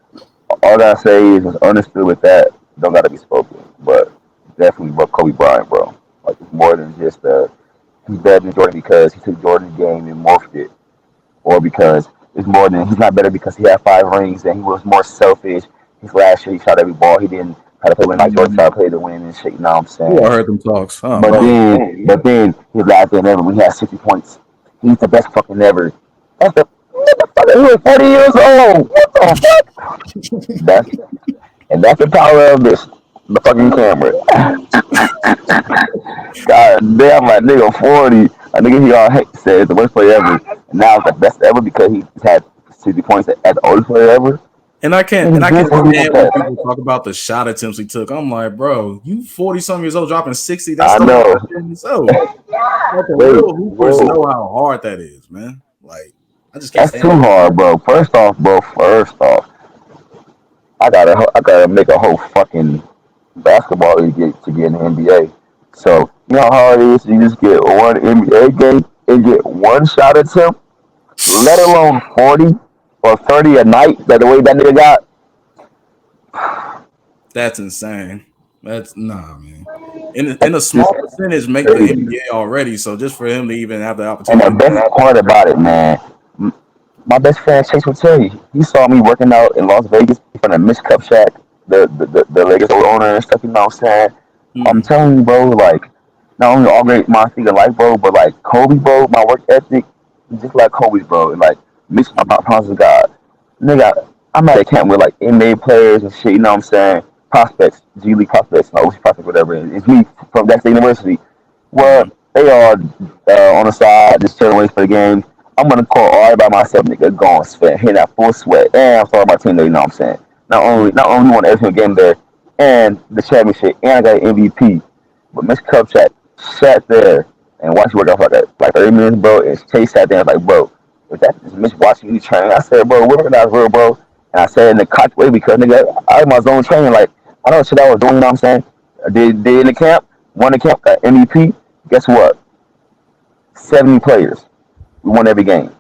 all I gotta say is what's understood with that don't gotta be spoken. But definitely, bro, Kobe Bryant, bro. Like it's more than just he's better than Jordan because he took Jordan's game and morphed it, or because it's more than he's not better because he had 5 rings and he was more selfish. His last year he shot every ball. He didn't try to play win like Jordan mm. tried to play to win and shit. You know what I'm Oh, I saying? heard them talks. Oh But man. then his last game ever, we had 60 points. He's the best fucking ever. That's the motherfucker. He was 40 years old. What the fuck? That's that's the power of the fucking camera. God damn, my nigga 40. A nigga he all said the worst player ever. And now it's the best ever because he had 60 points at the oldest player ever. And Nigga's I been can't 40 stand years when old. people talk about the shot attempts he took. I'm like, bro, you 40 some years old dropping 60. That's I still know. hard in itself. Like the Wait, real hoopers whoa. know how hard that is, man. Like I just can't That's too stand it. hard, bro. First off, I gotta make a whole fucking basketball league to get in the NBA. So you know how hard it is. You just get one NBA game and get one shot attempt, let alone 40 or 30 a night. That the way that nigga got. That's insane. That's nah, man. In a Just small percentage make the crazy. NBA already. So just for him to even have the And the opportunity to do best part about it, man, my best friend Chase will tell you, he saw me working out in Las Vegas in front of Mitch Kupchak, the Lakers old owner and stuff. You know what I'm saying? that. I'm telling you, bro, like not only all great my figure life, bro, but like Kobe, bro, my work ethic, just like Kobe's, bro. And like Mitch, I promise to God, nigga, I'm at a camp with like NBA players and shit. You know what I'm saying? Prospects, G League prospects, no prospects, whatever. And it's me from that state university. Well, Mm-hmm. they are on the side, just chilling, waiting for the game. I'm gonna call all by myself, nigga, going sweat, hitting that full sweat, and I'm starting my team there. You know what I'm saying? Not only won every single game there, and the championship, and I got an MVP. But Miss Kupchak sat there and watched me work out for like 30 minutes, bro. And Chase sat there and was like, bro, is that is Miss watching you train? I said, bro, we're working out real, bro. And I said in the cock way because nigga, I was my zone training. Like I know what shit I was doing. You know what I'm saying? I did in the camp, won the camp, got MVP. Guess what? 70 players. We won every game.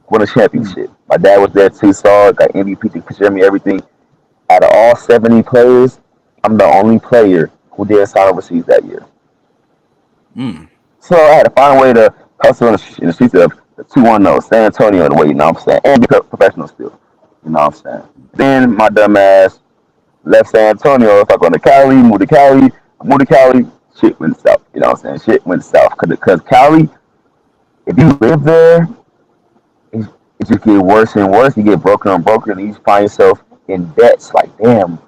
Won a championship. My dad was there too, saw it, got MVP, took a picture of me, everything. Out of all 70 players, I'm the only player who did sign overseas that year. Mm. So I had to find a way to hustle in the streets of the 210, San Antonio, the way, you know what I'm saying? And be professional still. You know what I'm saying? Then my dumb ass left San Antonio. If I go to Cali, move to Cali, shit went south. You know what I'm saying? Shit went south. Because Cali, if you live there, it, it just get worse and worse. You get broken and broken, and you just find yourself in debts. Like, damn,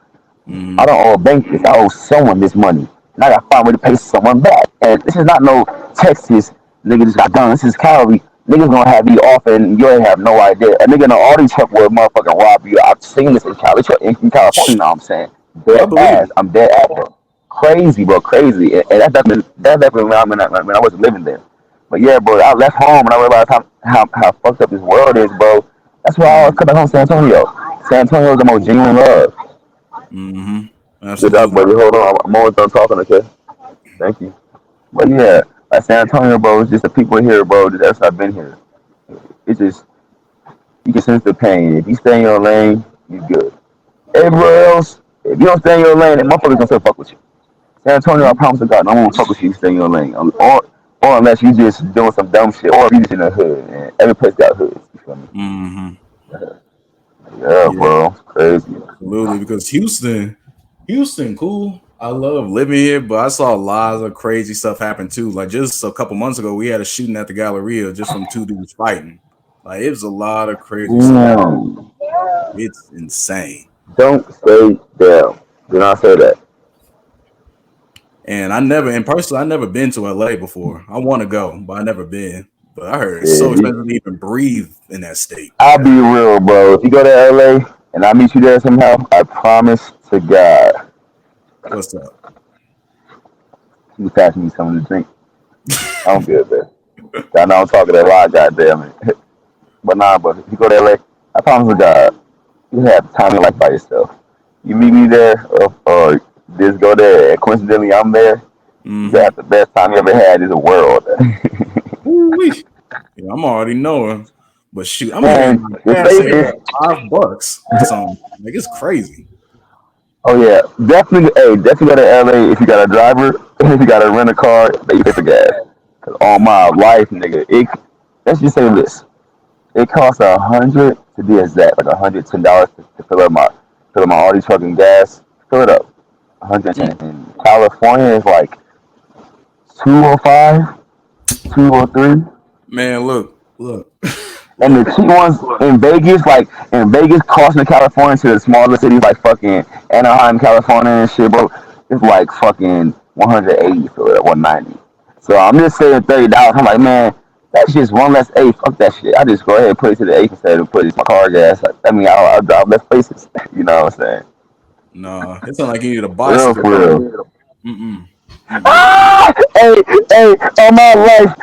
I Mm-hmm. don't owe a bank this. I owe someone this money, and I got to find a way to pay someone back. And this is not no Texas nigga just got done. This is Cali. Niggas gonna have you off, and you ain't have no idea. A nigga know all these truck will motherfucking rob you. I've seen this in Cali, in California. You know what I'm saying? I Dead believe ass. it. I'm dead ass, bro. Crazy, bro. Crazy. And that's definitely when I wasn't living there. But yeah, bro, I left home and I realized how fucked up this world is, bro. That's why I always Mm-hmm. come back home, San Antonio. San Antonio is the most genuine love. Mm-hmm. Good job, Absolutely. buddy. Hold on, I'm almost done talking. Okay, thank you. But yeah, like San Antonio, bro, it's just the people here, bro. That's not been here. It's just you can sense the pain. If you stay in your lane, you good. Everywhere else, if you don't stay in your lane, then motherfuckers gonna still fuck with you. San Antonio, I promise to God, no one will fuck with you if you stay in your lane. Or unless you just doing some dumb shit, or if you just in the hood. And every place got hoods. You feel me? Mm-hmm. Yeah, Yeah, bro, it's crazy. absolutely. Because Houston, cool. I love living here, but I saw lots of crazy stuff happen too. Like just a couple months ago, we had a shooting at the Galleria just from two dudes fighting. Like it was a lot of crazy stuff happening. Damn. It's insane. Don't say damn. Do not say that. And I never, in person, I never been to LA before. I want to go, but I never been. But I heard it's so Yeah, expensive to even breathe in that state. I'll be real, bro. If you go to LA and I meet you there somehow, I promise to God, What's up? you pass me something to drink. I'm good, man. I know I'm talking a lot, goddamn it. But nah, but if you go to LA, I promise to God, You have time in your life by yourself. You meet me there, or just go there, and coincidentally I'm there. You Mm-hmm. got the best time you ever had in the world. Ooh-wee. Yeah, I'm already knowing. But shoot, I'm hearing Man, like the gas ain't safest. but $5 or something. Like it's crazy. Oh yeah, definitely. Hey, definitely go to LA if you got a driver. If you got to rent a car, that you pay for gas. Cause all my life, nigga, let's just say this. It costs 100 to be exact, like $110 to fill up my Audi truck and gas. Fill it up. 110. Mm. In California is like 205, 203. Man, look, And look. the cheap ones in Vegas, like in Vegas, crossing California to the smaller cities like fucking Anaheim, California and shit, bro, it's like fucking 180 for it, 190. So I'm just saying $30. I'm like, man, that's just one less A. Fuck that shit. I just go ahead and put it to the A instead of put it to my car gas. Like, I mean, I'll drive less places. You know what I'm saying? Nah, it sounds like you need a For real, bicycle for too. real. Mm-mm. Mm-mm. Ah! Hey, hey, on my life,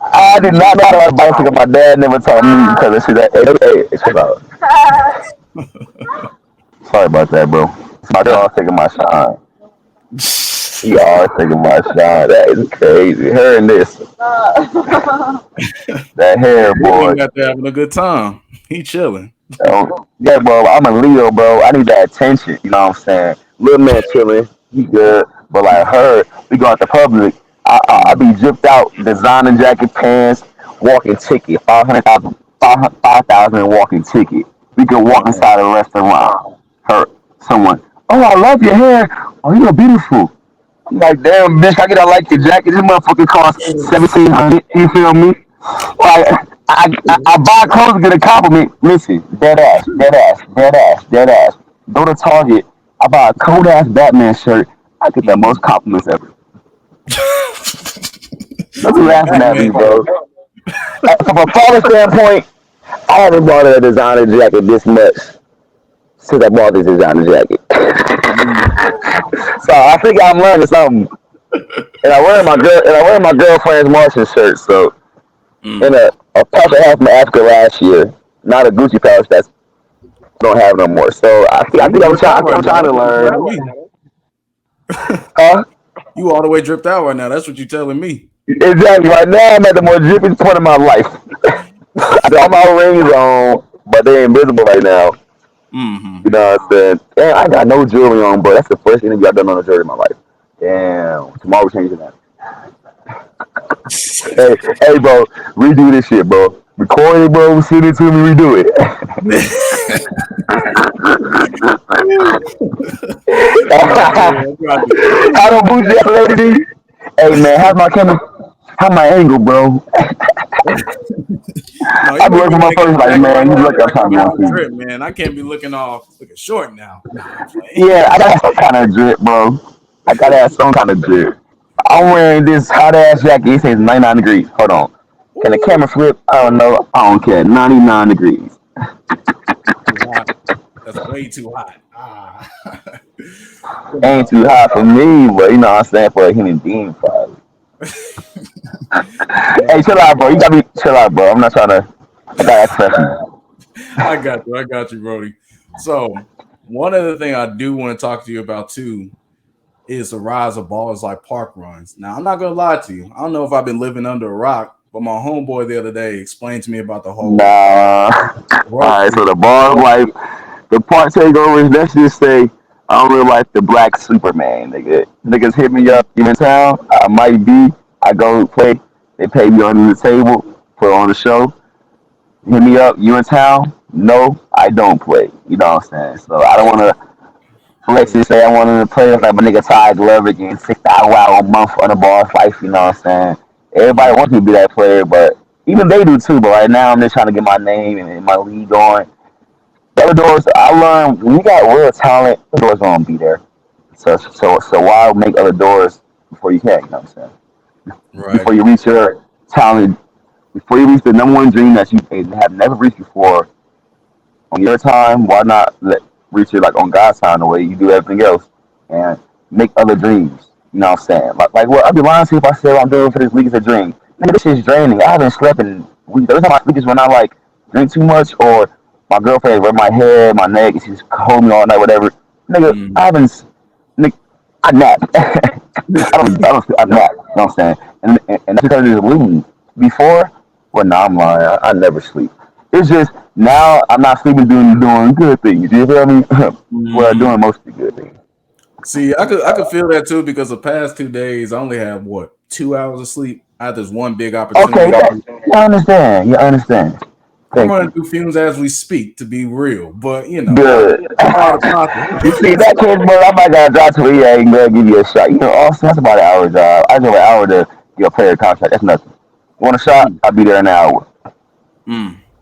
I did not know how to ride a bicycle. My dad never taught me because of shit. Hey, chill out. Sorry about that, bro. My Nah. dog taking my shine. He always taking my shine. That is crazy. Her and this, that hair, boy. Ruben got there having a good time. He chilling. Yeah, bro. I'm a Leo, bro. I need that attention. You know what I'm saying? Little man chilling. He good. But like her, we go out to public. I Mm. be dripped out, designer jacket, pants, walking ticket, 500,000, 5,000 walking ticket. We could walk Oh, inside a restaurant. Her, someone. Oh, I love your hair. Oh, you're beautiful. I'm like, damn, bitch, I get I like your jacket. This motherfucker costs 1,700. You feel me? Like, I buy clothes to get a compliment. Listen, dead ass, dead ass, dead ass, dead ass. Go to Target. I buy a cold ass Batman shirt. I get the most mm. compliments ever. Don't be So the laughing at Batman me, shirt. bro. From a father standpoint, I haven't bought a designer jacket this much since I bought this designer jacket. Mm. So I think I'm learning something. And I wear my girlfriend's Martian shirt. So in Mm. a pouch I had from Africa last year, not a Gucci pouch that's don't have no more. So So you dripped I out think right I'm now. trying That's to what you're learn. telling me. Huh? You all the way dripped out right now. That's what you're telling me. Exactly. Right now I'm at the most dripping point of my life. I got all my rings on, but they're invisible right now. Mm-hmm. You know what I'm saying? Damn, I got no jewelry on, bro. That's the first interview I've done on a jewelry in my life. Damn. Tomorrow we're changing that. Hey, hey, bro. Redo this shit, bro. Record it, bro. Send it to me. Redo it. Oh man, I got to. I don't boost that lady. Hey, man. How's my camera? How's my angle, bro? No, I you be might be working my want to get first the like, jacket man. right You now look, so I'm I can trying to be get on my TV. drip, man. I can't be looking short now. Nah, I'm Yeah, playing. I got some kind of drip, bro. I gotta have some kind of drip. I'm wearing this hot ass jacket. It says 99 degrees. Hold on. Can the Ooh, camera flip? I don't know. I don't care. 99 degrees. too hot. That's way too hot. Ah, putting it Ain't up. too hot for me, but you know what I'm saying, for a human being, probably. Hey, No, chill out, bro. You gotta be chill out, bro. I'm not trying to. I gotta act professional. I got you. I got you, Brody. So one other thing I do want to talk to you about too is the rise of ballers like park runs. Now, I'm not gonna lie to you. I don't know if I've been living under a rock, but my homeboy the other day explained to me about the whole Nah. broke Alright, so league. the bars life, the part takeovers, let's just say, I don't really like the black Superman, nigga. Niggas hit me up, you in town, I might be, I go play, they pay me under the table, put on the show, hit me up, you in town? No, I don't play. You know what I'm saying? So I don't wanna flex and say I wanted to play with like my nigga Ty Glover getting 6,000 a month on the ball life, you know what I'm saying? Everybody Mm, wants me to be that player, but even they do too. But right now, I'm just trying to get my name and my league going. The other doors, I learned when you got real talent, the doors gonna be there. So why make other doors before you can? You know what I'm saying? right. Before you reach your talent, before you reach the number one dream that you have never reached before on your time, why not reach it like on God's time the way you do everything else and make other dreams? You know what I'm saying? Like what I'd be lying to you if I say what I'm doing for this league is a dream. Nigga, this shit's draining. I haven't slept in weeks. Every time I sleep is when I like drink too much or My girlfriend rub my head, my neck, and she's hold me all night, whatever. Nigga, I Mm. haven't. Nigga, I nap. I nap. You know what I'm saying? And that's because it's lean. Before, well, no, I'm lying. I never sleep. It's just now I'm not sleeping doing good things. You feel me? Well, Mm. doing mostly good things. See, I could feel that too because the past 2 days I only have what 2 hours of sleep. I had this one big Okay, opportunity. you understand. You understand. I'm Thank running you. through fumes as we speak, to be real. But Good. it's part of the You see, process. that case, bro, I might gotta drive to EA and go give you a shot. You know, Austin, that's about an hour drive. I drove an hour to get a player contract. That's nothing. You want a shot? Mm, I'll be there in an hour.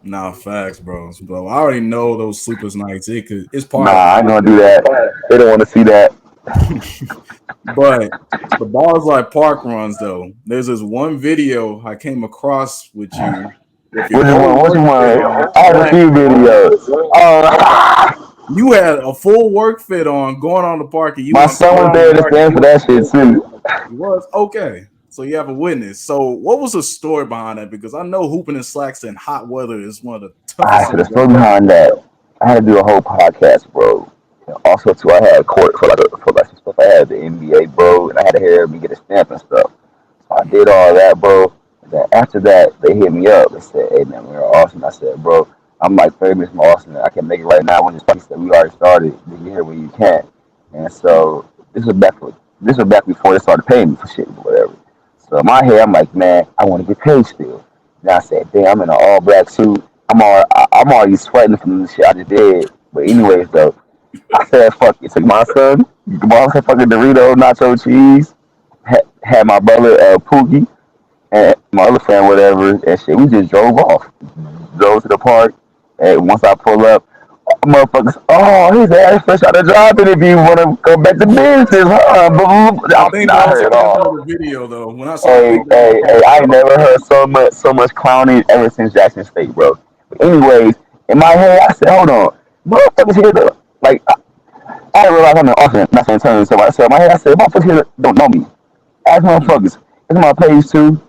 nah, facts, bro. Bro, I already know those sleepless nights. It's Nah, part of the I ain't gonna do that. They don't want to see that. process. But the bars like park runs though. There's this one video I came across with you with your Which one? whole Which work fit one? on I had a black. few videos. Oh, You had a full work fit on going on the park and you my want to son come was around there and to stand for that shit too. you was okay. So you have a witness. So what was the story behind that? Because I know hooping in slacks in hot weather is one of the I toughest said the things story ever. behind that. I had to do a whole podcast, bro. And also, too, I had court for like some stuff. I had the NBA, bro, and I had to hear me get a stamp and stuff. So I did all that, bro. And then after that, they hit me up and said, "Hey, man, we're in Austin." I said, "Bro, I'm like 30 minutes from Austin. I can make it right now." When this place that we already started, you get here when you can. And so this was back before they started paying me for shit or whatever. So in my head, I'm like, man, I want to get paid still. And I said, damn, I'm in an all black suit. I'm already sweating from the shit I just did. But anyways, though, I said, fuck it. Took my son, bought some fucking Dorito, nacho cheese, had my brother Pookie and my other friend, whatever, and shit. We just drove off, drove to the park, and once I pull up, motherfuckers, oh, his ass fresh out of job interview, want to go back to business, huh? I I think that was heard the it caption of all. the video though. When I saw I Hey, think that was hey, the hey, I caption. ain't never heard so much clowning ever since Jackson State, bro. But anyways, in my head, I said, hold on, motherfuckers here, like, I didn't realize I'm an offense, not saying turn so I said in my head, I said, motherfuckers here don't know me. Ask Mm, motherfuckers. It's my page too,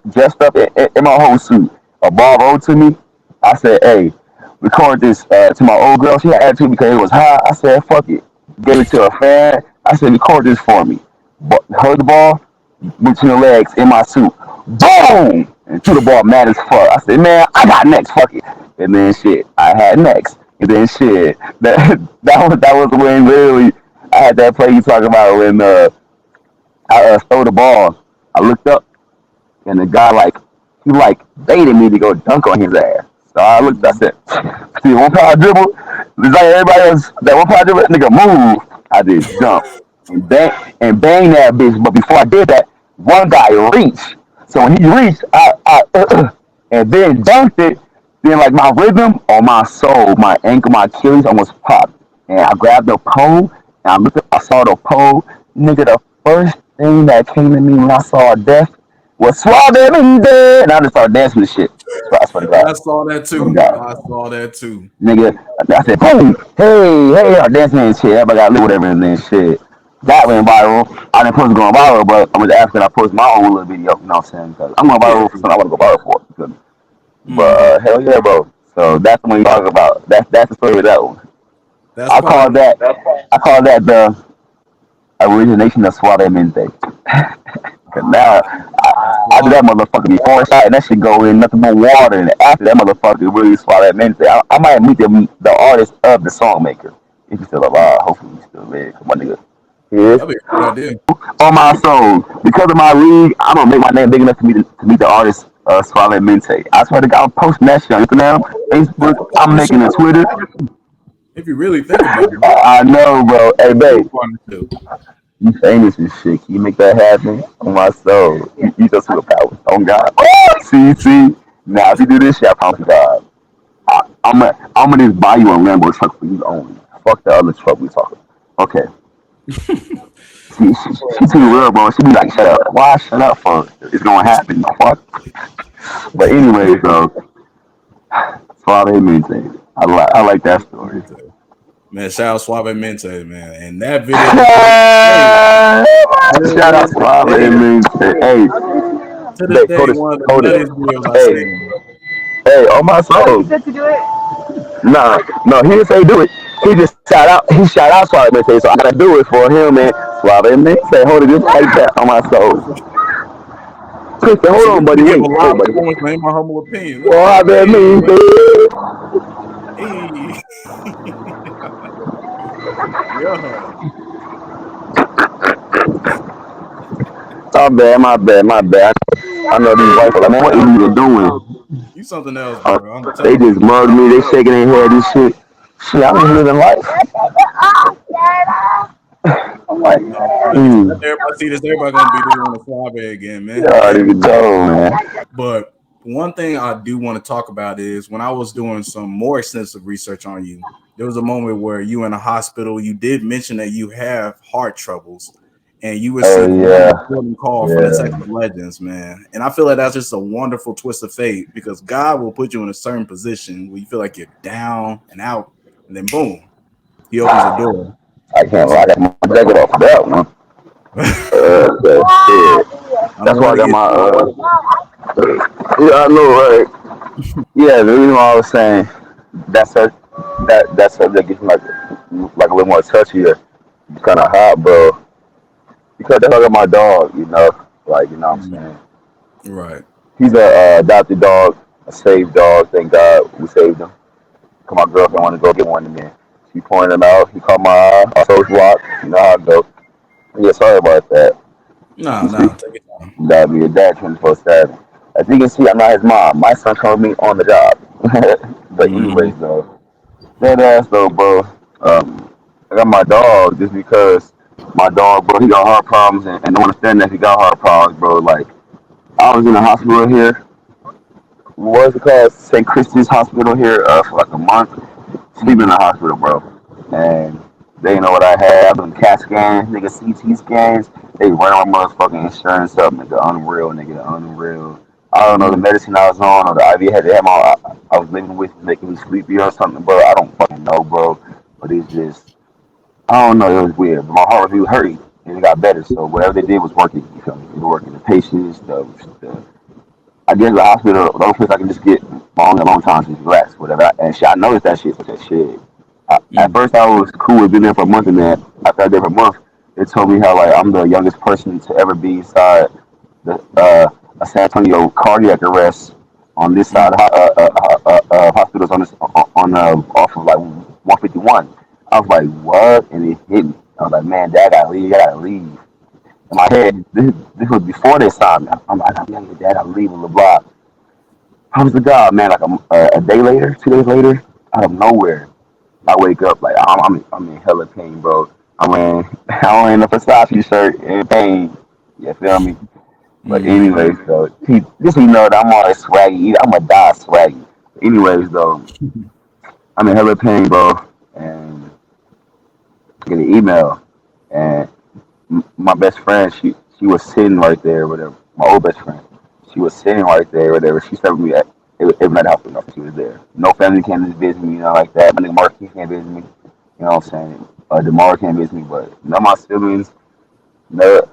dressed up in my whole suit. A ball rolled to me. I said, hey, record this to my old girl. She had attitude because it was hot. I said, fuck it. Gave it to a fan. I said, record this for me. Heard the ball, between the legs in my suit. Boom! And threw the ball mad as fuck. I said, man, I got next, fuck it. And then shit, I had next. And then shit, that was when literally I had that play you talking about when I stole the ball. I looked up and the guy he baited me to go dunk on his ass. So I looked, I mm, said, see one power dribble, it's like everybody else that one power dribble, that nigga move. I did jump and bang that bitch. But before I did that, one guy reached. So when he reached, and then dunked it. Then like my rhythm on my soul, my ankle, my Achilles almost popped. And I grabbed the pole and I looked up, I saw the pole. Nigga, the first thing that came to me when I saw death was swab him dead. And I just started dancing with shit. I swear to God. I saw that I swear to too. God. I saw that too. Nigga, I said, boom, hey, I'm dancing and shit. Everybody got lit, whatever, and then shit. That went viral. I didn't post it going viral, but I was asking I post my own little video, you know what I'm saying? Because I'm going Yeah. viral for something I want to go viral for. But Mm-hmm. hell yeah, bro. So that's the one you talk about. That's the story of that one. That's I part call of it. that I call that the origination of Suavemente. Cause now Ah, that's I do that why. motherfucker before I shot and that shit go in nothing but water and after that motherfucker really Suavemente. I might meet the artist of the song maker. If he's still alive, hopefully he's still there. Come on nigga. He is. That'd be a good idea. On my soul. Because of my league, I'm gonna make my name big enough to meet the artist Suavemente. I swear to God, I'm posting that shit on Instagram, Facebook, That I'm partnership making a would be Twitter. fire too. If you really think about it, I know, bro. Hey, that'd be a babe, dope partnership. you famous and shit. Can you make that happen? On my soul. You just superpowers. On God. Oh, see. Now, if you do this shit, I promise you God. I'm gonna just buy you a Lambo truck for you only. Fuck the other truck we talking. Okay. She too real, bro. She be like, shut up. Why shut up for? It's gonna happen. Fuck. But anyways, though, Suave Mente. I like that story. Man, shout out Suave Mente, man. And that video to Shout out this Suave day, Mente. Hey, to this babe, day, one of the hold it. nuttiest videos I've Hey, seen. hey, on my soul. Nah, no, he didn't say do it. He just shot out. He shot out Suave Mente, so I gotta do it for him. And Suave Mente, hold it just like that on my soul. Princeton, hold So on, we buddy. give Wait, a wait, live buddy. performance, man. My humble opinion. Look at that. Suave Mente. Hey, yeah. My bad, my bad. I know these white folks. Like, man, what are you doing? You something else, bro. I'm They telling just you. mugged me. They shaking their head and shit. Shit, I'm living life. I'm like, No, bro. Let everybody see this. Everybody gonna be doing a Suave again, you man. already Everybody. know, man. But one thing I do want to talk about is when I was doing some more extensive research on you, there was a moment where you in a hospital, you did mention that you have heart troubles and you Oh received a very yeah, important call from the yeah. Texas Legends, man. And I feel like that's just a wonderful twist of fate because God will put you in a certain position where you feel like you're down and out, and then boom, he opens a door. I can't lie. I So got my jacket off of that one. I Yeah. don't That's why want I to got get my. too Yeah, I know, right? Yeah, the reason why I was saying that's a, that subject is like a little more touchier, kind of hot, bro. Because that's how I got my dog, like what I'm saying. right. He's a adopted dog, a saved dog. Thank God we saved him. Cause my girlfriend wanted to go get one, and then she pointed him out. He caught my eye. I told block. You know how it goes. Yeah, sorry about that. No, You see, no, take it down. gotta be a dad 24/7. As you can see, I'm not his mom. My son told me on the job. But anyways, Hmm. though, that ass though, bro. I got my dog just because my dog, bro, he got heart problems, and don't understand that he got heart problems, bro. Like I was in the hospital here. What was it called? St. Christie's Hospital here for like a month. Sleeping in the Hmm. hospital, bro. And they didn't know what I had. I doing CAT scans, nigga, CT scans. They ran my motherfucking insurance up, nigga. Unreal, nigga. Unreal. I don't know the medicine I was on or the IV had. They had I was living with making me sleepy or something, bro. I don't fucking know, bro. But it's just, I don't know. It was weird. But my heart was really hurting, and it got better. So whatever they did was working. You feel me? It was working. The patients, the I guess the hospital, the only place I can just get long time to just relax, whatever. And shit, I noticed that shit. So that shit. At Hmm. first, I was cool with being there for a month, and then after I did for a month, they told me how like I'm the youngest person to ever be inside the a San Antonio cardiac arrest on this side of hospitals on this on off of like 151. I was like, what? And it hit me. I was like, man, Dad, I gotta leave. I gotta leave. In my head, this was before they signed me. I'm like, I'm young, Dad, I'm leaving, blah blah. Comes the job, man. Like a day later, 2 days later, out of nowhere, I wake up like I'm in hella pain, bro. I'm wearing I'm wearing a Versace shirt in pain. You feel me? But Hmm. anyways, though, just so you know that I'm all swaggy. I'm a die swaggy. Anyways, though, I'm in hella pain, bro, and I get an email, and my best friend, she was sitting right there, whatever. My old best friend, she was sitting right there, whatever. She said me at every night hospital. She was there. No family came to visit me, like that. My nigga Marquis can't visit me. You know what I'm saying? Demar can't visit me, but none of my siblings, no,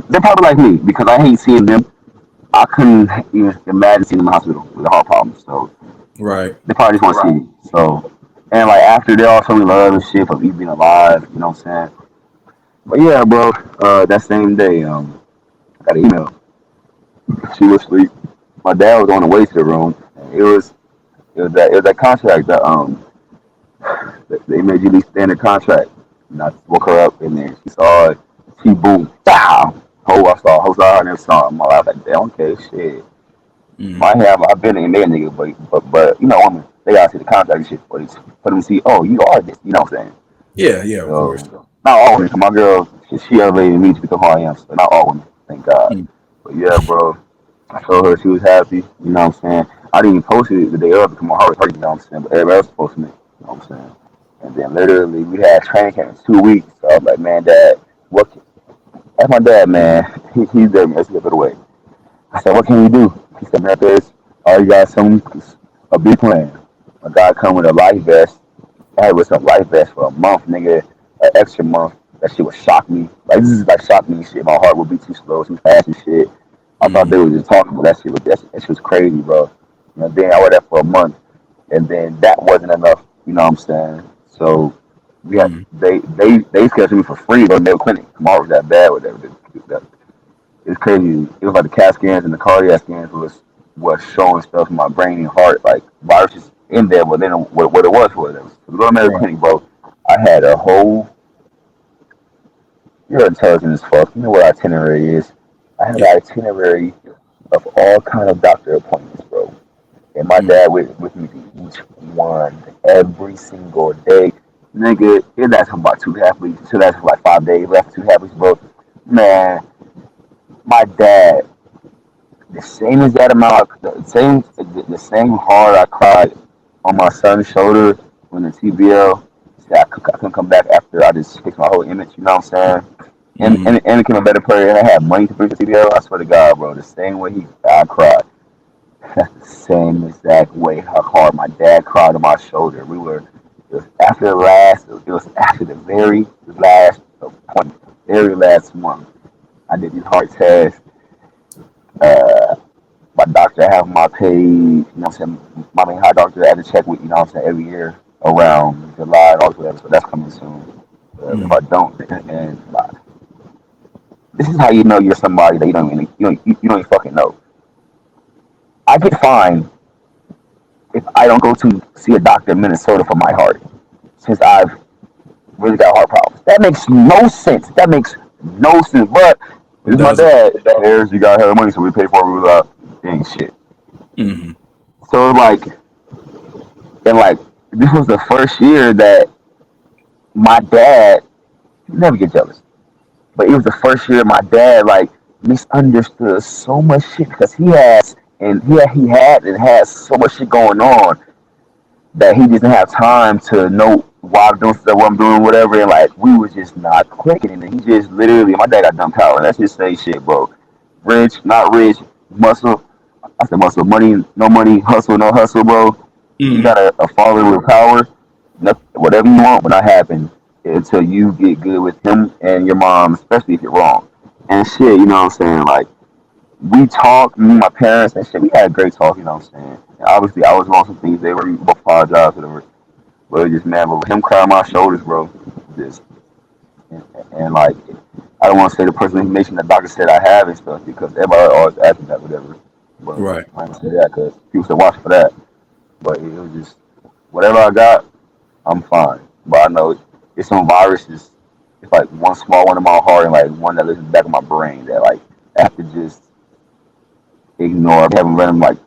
they're probably like me because I hate seeing them. I couldn't even imagine seeing them in the hospital with a heart problem. So Right. they probably just want to see me. So and like after they all showed me love and shit for me being alive. You know what I'm saying? But yeah, bro. That same day, I got an email. She was asleep. My dad was on the way to the room. It was that contract that they made you leave standard contract. And I woke her up and then she saw it. She boom, down. I never saw it in my life. Like, damn, okay, shit. Hmm. Might have I've been in there, nigga, but women, they gotta see the contract and shit for them to see. Oh, you are this. You know what I'm saying? Yeah, yeah, of So course. not all women. 'Cause my girl, she elevated me to become who I am. So not all women, thank God. Hmm. But yeah, bro, I told her she was happy. You know what I'm saying? I didn't even post it the day of because my heart was hurting. You know what I'm saying? But everybody else posted it. You know what I'm saying? And then literally we had training camp in 2 weeks. So I was like, man, Dad, what? That's my dad, man. He's there, man. Let's get it away. I said, what can we do? He said, man, there's all you got some a big plan. A guy come with a life vest. I had with some life vest for a month, nigga, an extra month. That shit would shock me. Like this is like shock me and shit. My heart would be too slow, too fast and shit. I thought they Hmm. were just talking, but that shit was crazy, bro. Then I wore that for a month. and then that wasn't enough. You know what I'm saying? So we had Mm. they scheduled me for free to Mayo Clinic. My heart was that bad with that. It's crazy. It was like the CAT scans and the cardiac scans was showing stuff in my brain and heart, like viruses in there, but then what it was for them. So go to Mayo Right. Clinic, bro. I had a whole. You're intelligent as fuck. You know what itinerary is. I had Yeah. an itinerary of all kind of doctor appointments, bro. And my Mm. dad with me to each one every single day. Nigga, it lasted for about 2.5 weeks. It lasted for like 5 days. Left 2.5 weeks, bro. Man, my dad, the same exact amount, the same hard I cried on my son's shoulder when the TBL said I couldn't come back after I just fixed my whole image. You know what I'm saying? Mm. And became a better player, and I had money to bring to TBL. I swear to God, bro, the same way I cried. That's the same exact way how hard my dad cried on my shoulder. It was after the last, it was after the very last appointment, very last one. I did these heart tests. Uh, my doctor have my page, you know what I'm saying? My main heart doctor I had to check with, you know what I'm saying, every year around July, August, whatever. So that's coming soon. If Mm. I don't, and this is how you know you're somebody that you don't even fucking know. I get fined if I don't go to see a doctor in Minnesota for my heart, since I've really got heart problems. That makes no sense. That makes no sense. But It it's my doesn't. dad. There's you gotta have money, so we pay for it without ain't shit. Mm. So like this was the first year that my dad never get jealous. But it was the first year my dad like misunderstood so much shit because he had and has so much shit going on that he didn't have time to know why I'm doing stuff, what I'm doing, whatever. And like we was just not clicking, and he just literally, my dad got dumb power. That's just say shit, bro. Rich, not rich, muscle. I said muscle, money, no money, hustle, no hustle, bro. You Mm. got a father with power. Whatever you want will not happen until you get good with him and your mom, especially if you're wrong. And shit, you know what I'm saying? Like we talked, me and my parents and shit. We had a great talk, you know what I'm saying? And obviously, I was wrong some things. They were both apologize, whatever. But it just man, but him crying on my shoulders, bro. Just and like I don't want to say the personal information the doctor said I have and stuff because everybody always asks me that, whatever. But Right. I ain't gonna say that because people should watch for that. But it was just whatever I got, I'm fine. But I know it's some viruses. It's like one small one in my heart and like one that lives in the back of my brain that like I have to just ignore. I haven't let them like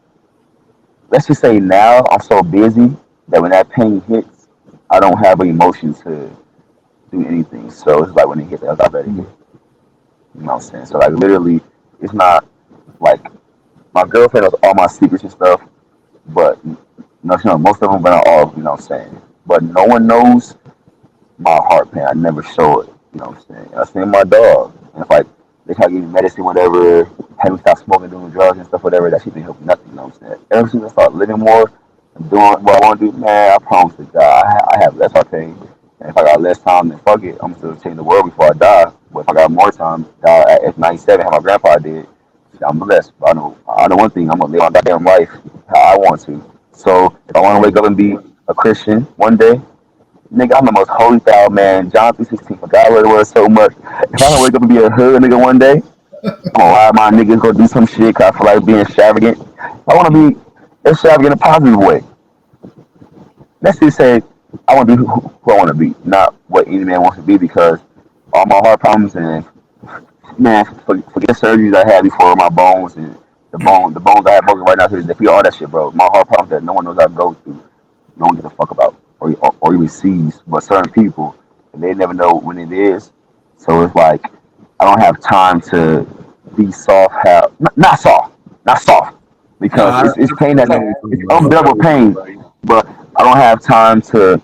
let's just say now I'm so busy that when that pain hits, I don't have an emotion to do anything. So it's like when it hits, I let it hit. Mm. You know what I'm saying? So like literally, it's not like my girlfriend knows all my secrets and stuff, but no, she knows most of them, but not all. You know what I'm saying? But no one knows my heart pain. I never show it. You know what I'm saying? I seen my dog, and if like they try to give me medicine, whatever, have me stop smoking, doing drugs and stuff, whatever, that shit didn't help me nothing. You know what I'm saying? Ever since I start living more, and doing what I want to do, man, I promise to God, I have less heart pain. And if I got less time, then fuck it, I'm still change the world before I die. But if I got more time, die at 97, how my grandpa did, I'm blessed. I know one thing, I'm gonna live my goddamn life how I want to. So if I want to Right. wake up and be a Christian one day, nigga, I'm the most holy thou man. John 3:16. For God loved the world so much. If I can wake up and be a hood nigga one day, I'm gonna lie my niggas go do some shit 'cause I feel like being extravagant. I wanna Mm. be extravagant in a positive way. Let's just say I wanna be who I wanna be, not what any man wants to be because all my heart problems and man, forget surgeries I had before my bones and the bones I have broken right now. They feel all that shit, bro. My heart problems that no one knows I go through. No one gives a fuck about or even sees, but certain people, and they never know when it is. So it's like I don't have time to be soft, not soft, not soft, No, because it's pain I that know what you're it's talking about. unbearable pain, but I don't have time to.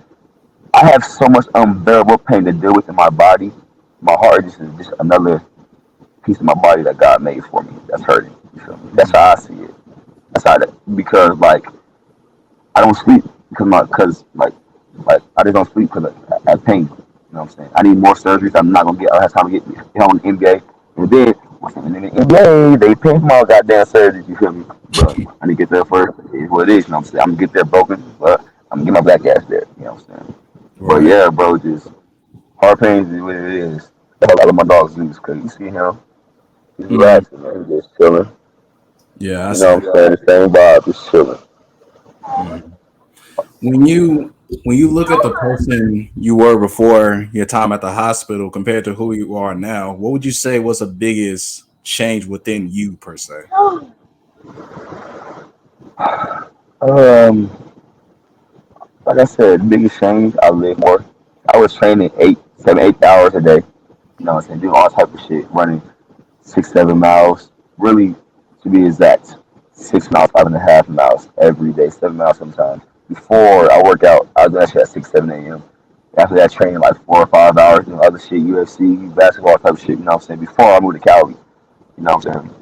I have so much unbearable pain to deal with in my body. My heart is just another piece of my body that God made for me that's hurting. You feel me? That's Mm. how I see it. That's how that because like I don't sleep because I just don't sleep because I have pain. You know what I'm saying? I need more surgeries. I'm not gonna get. I don't have time to get on the NBA. And then And in the NBA, they pay for my goddamn surgery, you feel me? But I need to get there first. It's what it is, you know what I'm saying? I'm gonna get there broken, but I'm gonna get my black ass there, you know what I'm saying? But Right. yeah, bro, just heart pains is what it is. That's why I love my dog's news, because you see him, he's Hmm. relaxing, man. He's just chilling. Yeah, I You know see. what I'm saying? The same vibe, just chilling. Mhm. When you look at the person you were before your time at the hospital compared to who you are now, what would you say was the biggest change within you per se? Um, like I said, the biggest change, I live more. I was training 8 7 8 hours a day. You know what I'm saying? Doing all type of shit, running 6 7 miles. Really, to be exact, 6 miles, 5.5 miles every day, 7 miles sometimes. Before I work out, I was actually at 6 7 a.m. After that, training like 4 or 5 hours doing other shit, UFC, basketball type of shit. You know what I'm saying? Before I moved to Cali, you know what I'm saying?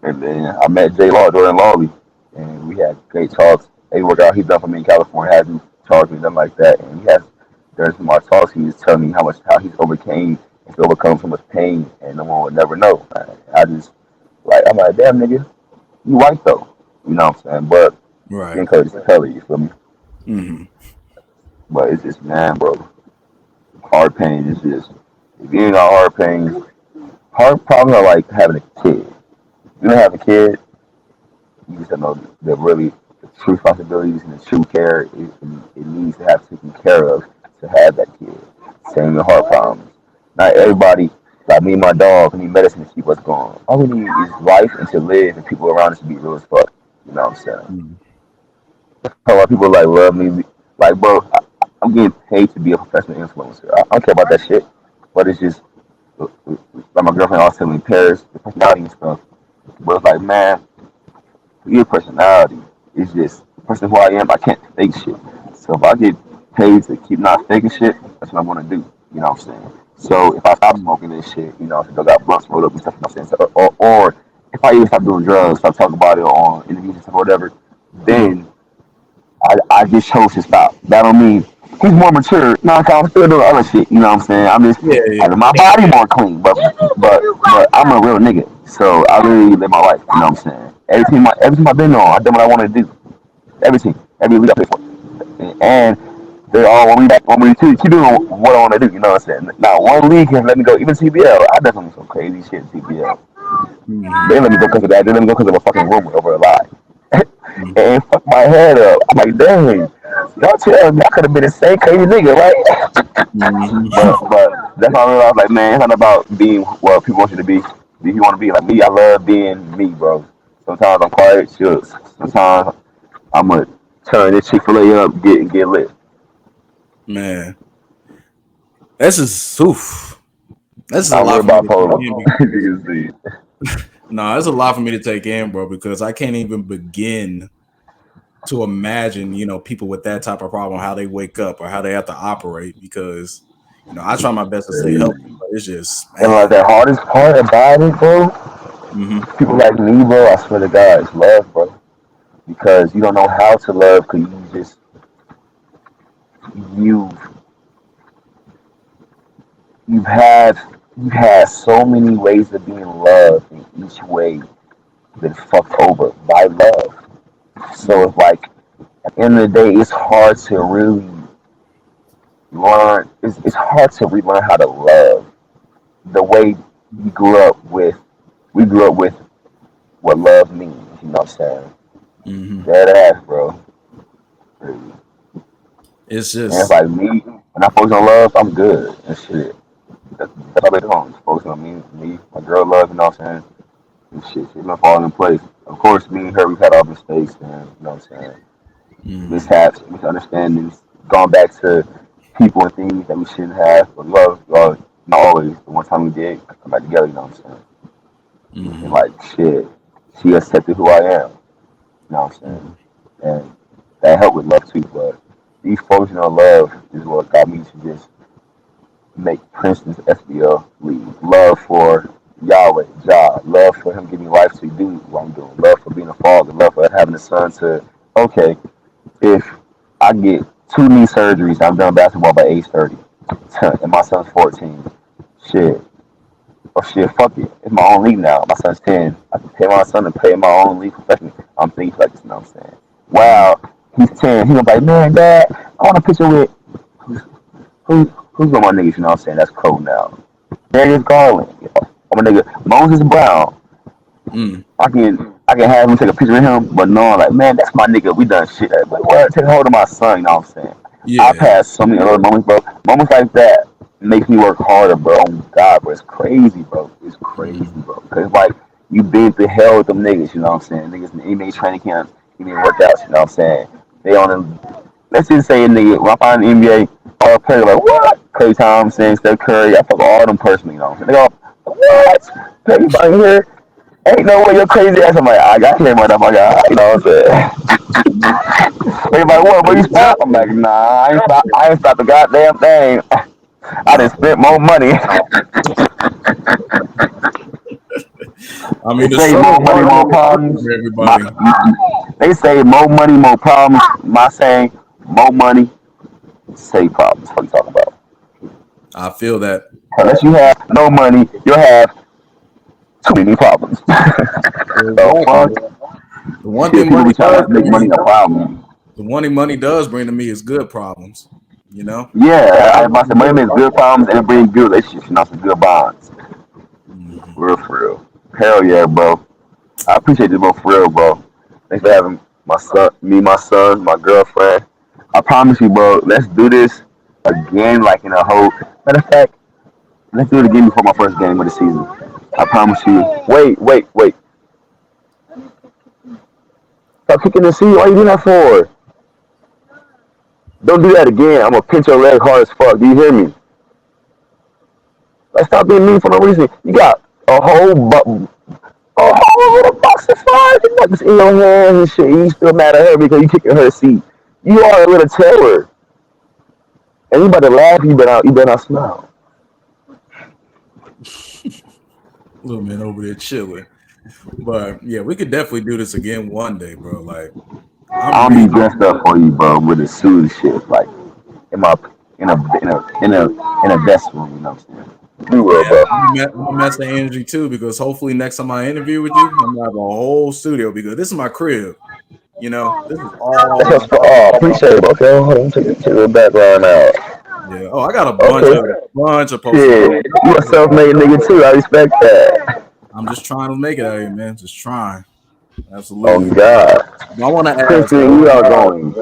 And then I met J Law, Jordan Lawley, and we had great talks. He worked out, he's done for me in California, had me talk and nothing like that. And he has, during some of our talks, he was telling me how he's overcame and overcome so much pain, and no one would never know. I just, like, I'm like, damn, nigga, you white though. You know what I'm saying? But Right. skin color is the color, you feel me? Hmm. But it's just, man, bro, heart pain is just, if you ain't got heart pain, heart problems are like having a kid. If you don't have a kid, you just don't know the really the true responsibilities and the true care it needs to have taken care of to have that kid. Same with heart problems. Not Right. everybody, like me and my dog, we need medicine to keep us going. All we need is life and to live and people around us to be real as fuck. You know what I'm saying? Mhm. A lot of people like love me. Like, bro, I'm getting paid to be a professional influencer. I don't care about that shit. But it's just, like my girlfriend always telling me, Paris, the personality and stuff. But it's like, man, your personality is just the person who I am. I can't fake shit. So if I get paid to keep not faking shit, that's what I want to do. You know what I'm saying? So if I stop smoking this shit, you know, if I got blunts rolled up and stuff, you know what I'm saying? So, or if I even stop doing drugs, stop talking about it on interviews and stuff or whatever, Mhm. then I just chose to stop. That don't mean he's more mature. No, I'm still doing other shit. You know what I'm saying? I'm just Yeah, yeah. having my body more clean, but I'm a real nigga. So I really live my life. You know what I'm saying? Every team I've been on, I done what I want to do. Every league I play for, and they all want me to keep doing what I want to do. You know what I'm saying? Now one league has let me go. Even CBL, I done some crazy shit in CBL. Hmm. They let me go because of that. They let me go because of a fucking rumor over a lie. Hmm. And fuck my head up. I'm like, dang, y'all tell me I could have been the same crazy nigga, right? Hmm. But that's how I realized, like, man, it's not about being what people want you to be. If you want to be like me, I love being me, bro. Sometimes I'm quiet, chill. Sometimes I'm gonna turn this Chick-fil-A up, get lit. Man, this is oof. This is a I'm lot real for me to take bipolar. in because You can see. no, it's a lot for me to take in, bro. Because I can't even begin to imagine, people with that type of problem, how they wake up or how they have to operate. Because I try my best to stay healthy, Crazy. but it's just And like man. the hardest part about it, bro, Hmm. people like me, bro, I swear to God, it's love, bro. Because you don't know how to love because you you've had you've had so many ways of being loved and each way been fucked over by love. So Hmm. it's like at the end of the day it's hard to really learn it's hard to relearn how to love the way we grew up with we grew up with what love means, you know what I'm saying? Hmm. Dead ass, bro. And It's it's just like me, when I focus on love, I'm good and shit. That's all they do. Just focus on me, my girl love, you know what I'm saying? And shit, shit been falling in place. Of course, me and her, we've had our mistakes, man. You know what I'm saying? hmm. Mishaps, misunderstandings, gone back to people and things that we shouldn't have. But love, not always. The one time we did, come back together, you know what I'm saying? And Hmm. like, shit, she accepted who I am, you know what I'm saying? Hmm. And that helped with love too. But these focusing on love is what got me to just make Princeton's SBL league. Love for Yahweh, Jah. Love for him giving life to do what I'm doing. Love for being a father. Love for having a son to, okay, if I get two knee surgeries, I've done basketball by age 30, and my son's 14. Shit. Oh shit, fuck it. It's my own league now. My son's 10. I can pay my son and pay my own league professionally. I'm thinking like this, you know what I'm saying? Mm. Wow, he's 10. He gonna be like, man, dad, I want a picture with who's on my niggas, you know what I'm saying? That's cold now. Darius Garland. You know? I'm a nigga. Moses Brown. Mm. I can have him take a picture of him, but knowing like, man, that's my nigga. We done shit. Like, what? Take hold of my son. You know what I'm saying? I've Yeah. had so many other moments, bro. Moments like that makes me work harder, bro. Oh God, bro, it's crazy, bro. It's crazy, Mm. bro. Cause like you been through hell with them niggas. You know what I'm saying? Niggas in NBA training camps, NBA workouts. You know what I'm saying? They on them. Let's just say a nigga. When I find an NBA all player like what? Clay Thompson, Steph Curry. I fuck all of them personally. You know what I'm saying? They go, what? Hey, you find here? Ain't no way you're crazy ass. I'm like, I got here, motherfucker. You know what I'm saying? Everybody, what? Where you stop? I'm like, nah, I ain't stop. I ain't stopped the goddamn thing. I Nah. done spent more money. I They mean, the say struggle more is money, more already out there problems. for My, everybody. they say more money, more problems. My saying, more money, save problems. What you talking about? I feel that. Unless you have no money, you'll have too many problems. So Exactly. fuck. The one Shit, thing people money be trying does to make bring money me, a problem. the one thing money does bring to me is good problems. You know? Yeah, I Always about to some say money good makes good problems. problems and it brings good relationships, you know, some good bonds. Mhm. For real. Hell yeah, bro. I appreciate this, bro, for real, bro. Thanks for having my son, me, my son, my girlfriend. I promise you, bro, let's do this again, like in a whole. Matter of fact, let's do it again before my first game of the season. I promise you. Wait. Stop kicking the seat. Why you doing that for? Don't do that again. I'm gonna pinch your leg hard as fuck. Do you hear me? Like, stop being mean for no reason. You got a whole little box of fries and nuggets in your hands and shit. You still mad at her because you kicking her seat. You are a little terror. And you about to laugh, you better not smile. Little man over there chilling. But yeah, we could definitely do this again one day, bro. Like I'm I'll really be dressed up for you, bro, with a suit and shit, like in my in a desk room, you know what I'm saying? You will, yeah, bro. I'm gonna match the energy too because hopefully next time I interview with you, I'm gonna have a whole studio because this is my crib. You know, this is That's all your my spot. Oh, appreciate it. Okay, hold on, take the background out. yeah. Oh, I got a Okay. bunch of posters up. Shit, you a self-made nigga too. I respect that. I'm just trying to make it out here, man. Just trying. Oh Absolutely. God, But I want to ask Princeton, we one. are going.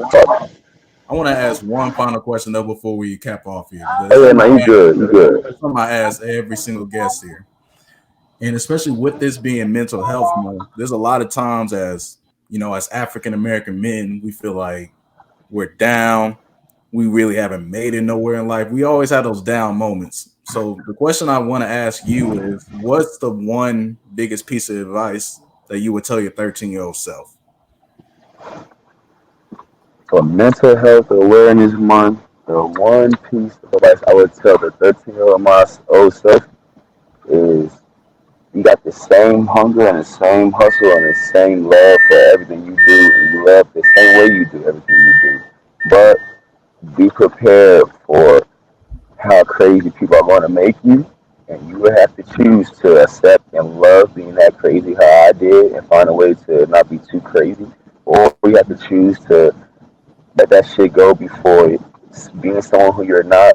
I want to ask one final question though before we cap off here because Oh it's yeah, something man, you good, you good. it's something I ask every single guest here, and especially with this being Mental Health Month, there's a lot of times as you know, as African American men, we feel like we're down. We really haven't made it nowhere in life. We always have those down moments. So the question I want to ask you is, what's the one biggest piece of advice that you would tell your 13-year-old self? For Mental Health Awareness Month, the one piece of advice I would tell the 13-year-old my old self is you got the same hunger and the same hustle and the same love for everything you do, and you love the same way you do everything you do. But be prepared for how crazy people are going to make you, and you will have to choose to accept and love being that crazy how I did, and find a way to not be too crazy, or you have to choose to let that shit go before being someone who you're not.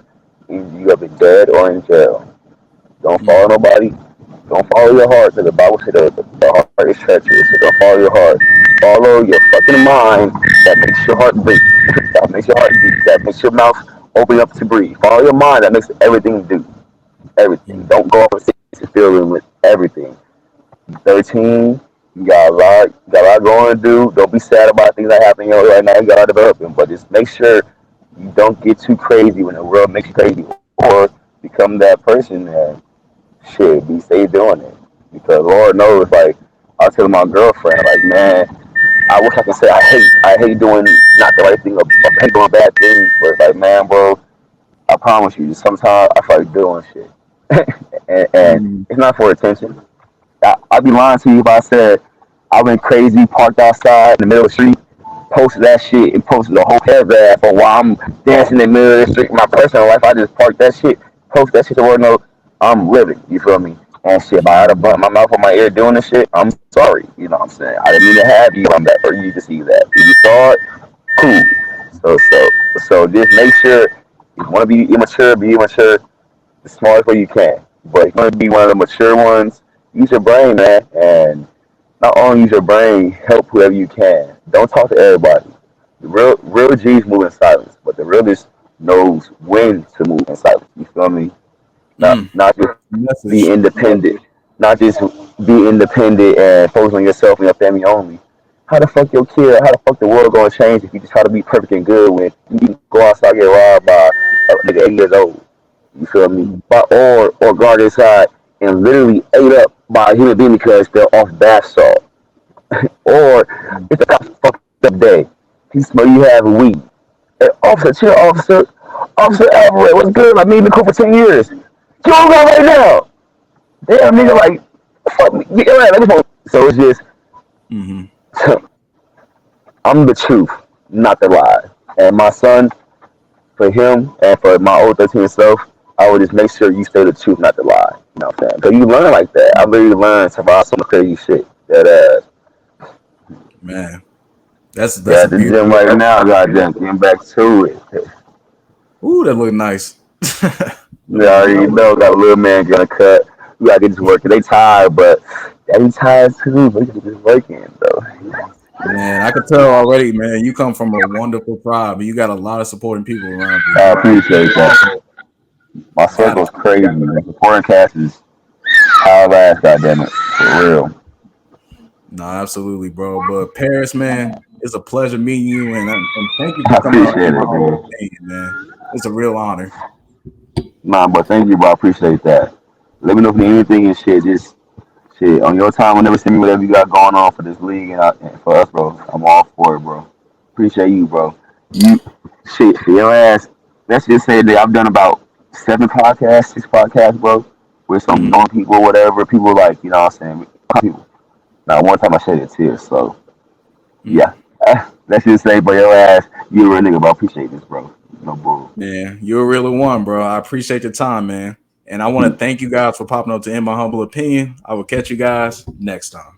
You have been dead or in jail. Don't follow Mm, nobody. Don't follow your heart, because the Bible said the heart is treacherous. So don't follow your heart. Follow your fucking mind that makes your heart beat. That makes your heart beat. That makes your mouth open up to breathe. Follow your mind that makes everything do. Everything. mm, Don't go off and feeling with everything. 13, you got a lot going to do. Don't be sad about things that happen in your life right now. You got a lot developing, but just make sure you don't get too crazy when the world makes you crazy, or become that person that shit be stay doing it. Because Lord knows, like I was telling my girlfriend, like man, I wish I could say I hate doing not the right thing, or I hate doing bad things, but it's like man, bro, I promise you, sometimes I feel like doing shit, and mm, it's not for attention. I'd be lying to you if I said I went crazy, parked outside in the middle of the street, posted that shit, and posted a whole paragraph of while I'm dancing in the middle of the street. In my personal life, I just parked that shit, post that shit to where no, I'm living. You feel me? And shit, if I had to bump my mouth on my ear doing this shit, I'm sorry. You know what I'm saying? I didn't mean to have you on that, or you to see that. If you saw it, cool. So just make sure if you want to be immature the smartest way you can. But if you want to be one of the mature ones, use your brain, man. And not only use your brain, help whoever you can. Don't talk to everybody. The real G's move in silence, but the realist knows when to move in silence. You feel me? Not just be Message. independent. Not just be independent and focus on yourself and your family only. How the fuck your kid? How the fuck the world gonna change if you just try to be perfect and good when you can go outside and get robbed by a nigga 8 years old? You feel me? But or guard inside and literally ate up by a human being because they're off bath salt. Or it's a fucked up day. He smell you have weed. Hey, officer, chill, officer. Officer Alvarez, what's good? Like me been cool for 10 years. You don't go right now. Damn nigga, like fuck me. Get your ass. Let me phone. So it's just I'm the truth, not the lie. And my son, for him and for my old 13 self, I would just make sure you stay the truth, not the lie. You know what I'm saying? Because you learn like that. I really learned to survive some crazy shit. That Man, that's yeah, a at the beautiful. gym right now, goddamn, getting back to it. Ooh, that look nice. That Yeah, look I beautiful. already know, got a little man gonna cut. We gotta get this work. They tired, but they tired too. We gotta get this working though. Man, I can tell already, man. You come from a wonderful tribe, and you got a lot of supporting people around you. I You appreciate that. My got it. circle's crazy, man. Supporting cast is high ass, goddamn it, for real. No, absolutely, bro. But Paris, man, it's a pleasure meeting you, and thank you I for coming on appreciate in my it, humble man. opinion, man. It's a real honor. Nah, but thank you, bro. I appreciate that. Let me know if you need anything and shit. Just shit on your time. Whenever send me whatever you got going on for this league and for us, bro. I'm all for it, bro. Appreciate you, bro. You shit for your ass. Let's just say that I've done about 7 podcasts, 6 podcasts, bro, with some Mm, known people, whatever. People like, you know what I'm saying? People. Now, one time I shed a tear, so mm. yeah. Let's just say, bro, your ass, you a real nigga, bro. Appreciate this, bro. No bull. Man, you're really one, bro. I appreciate the time, man. And I want to thank you guys for popping up to In My Humble Opinion. I will catch you guys next time.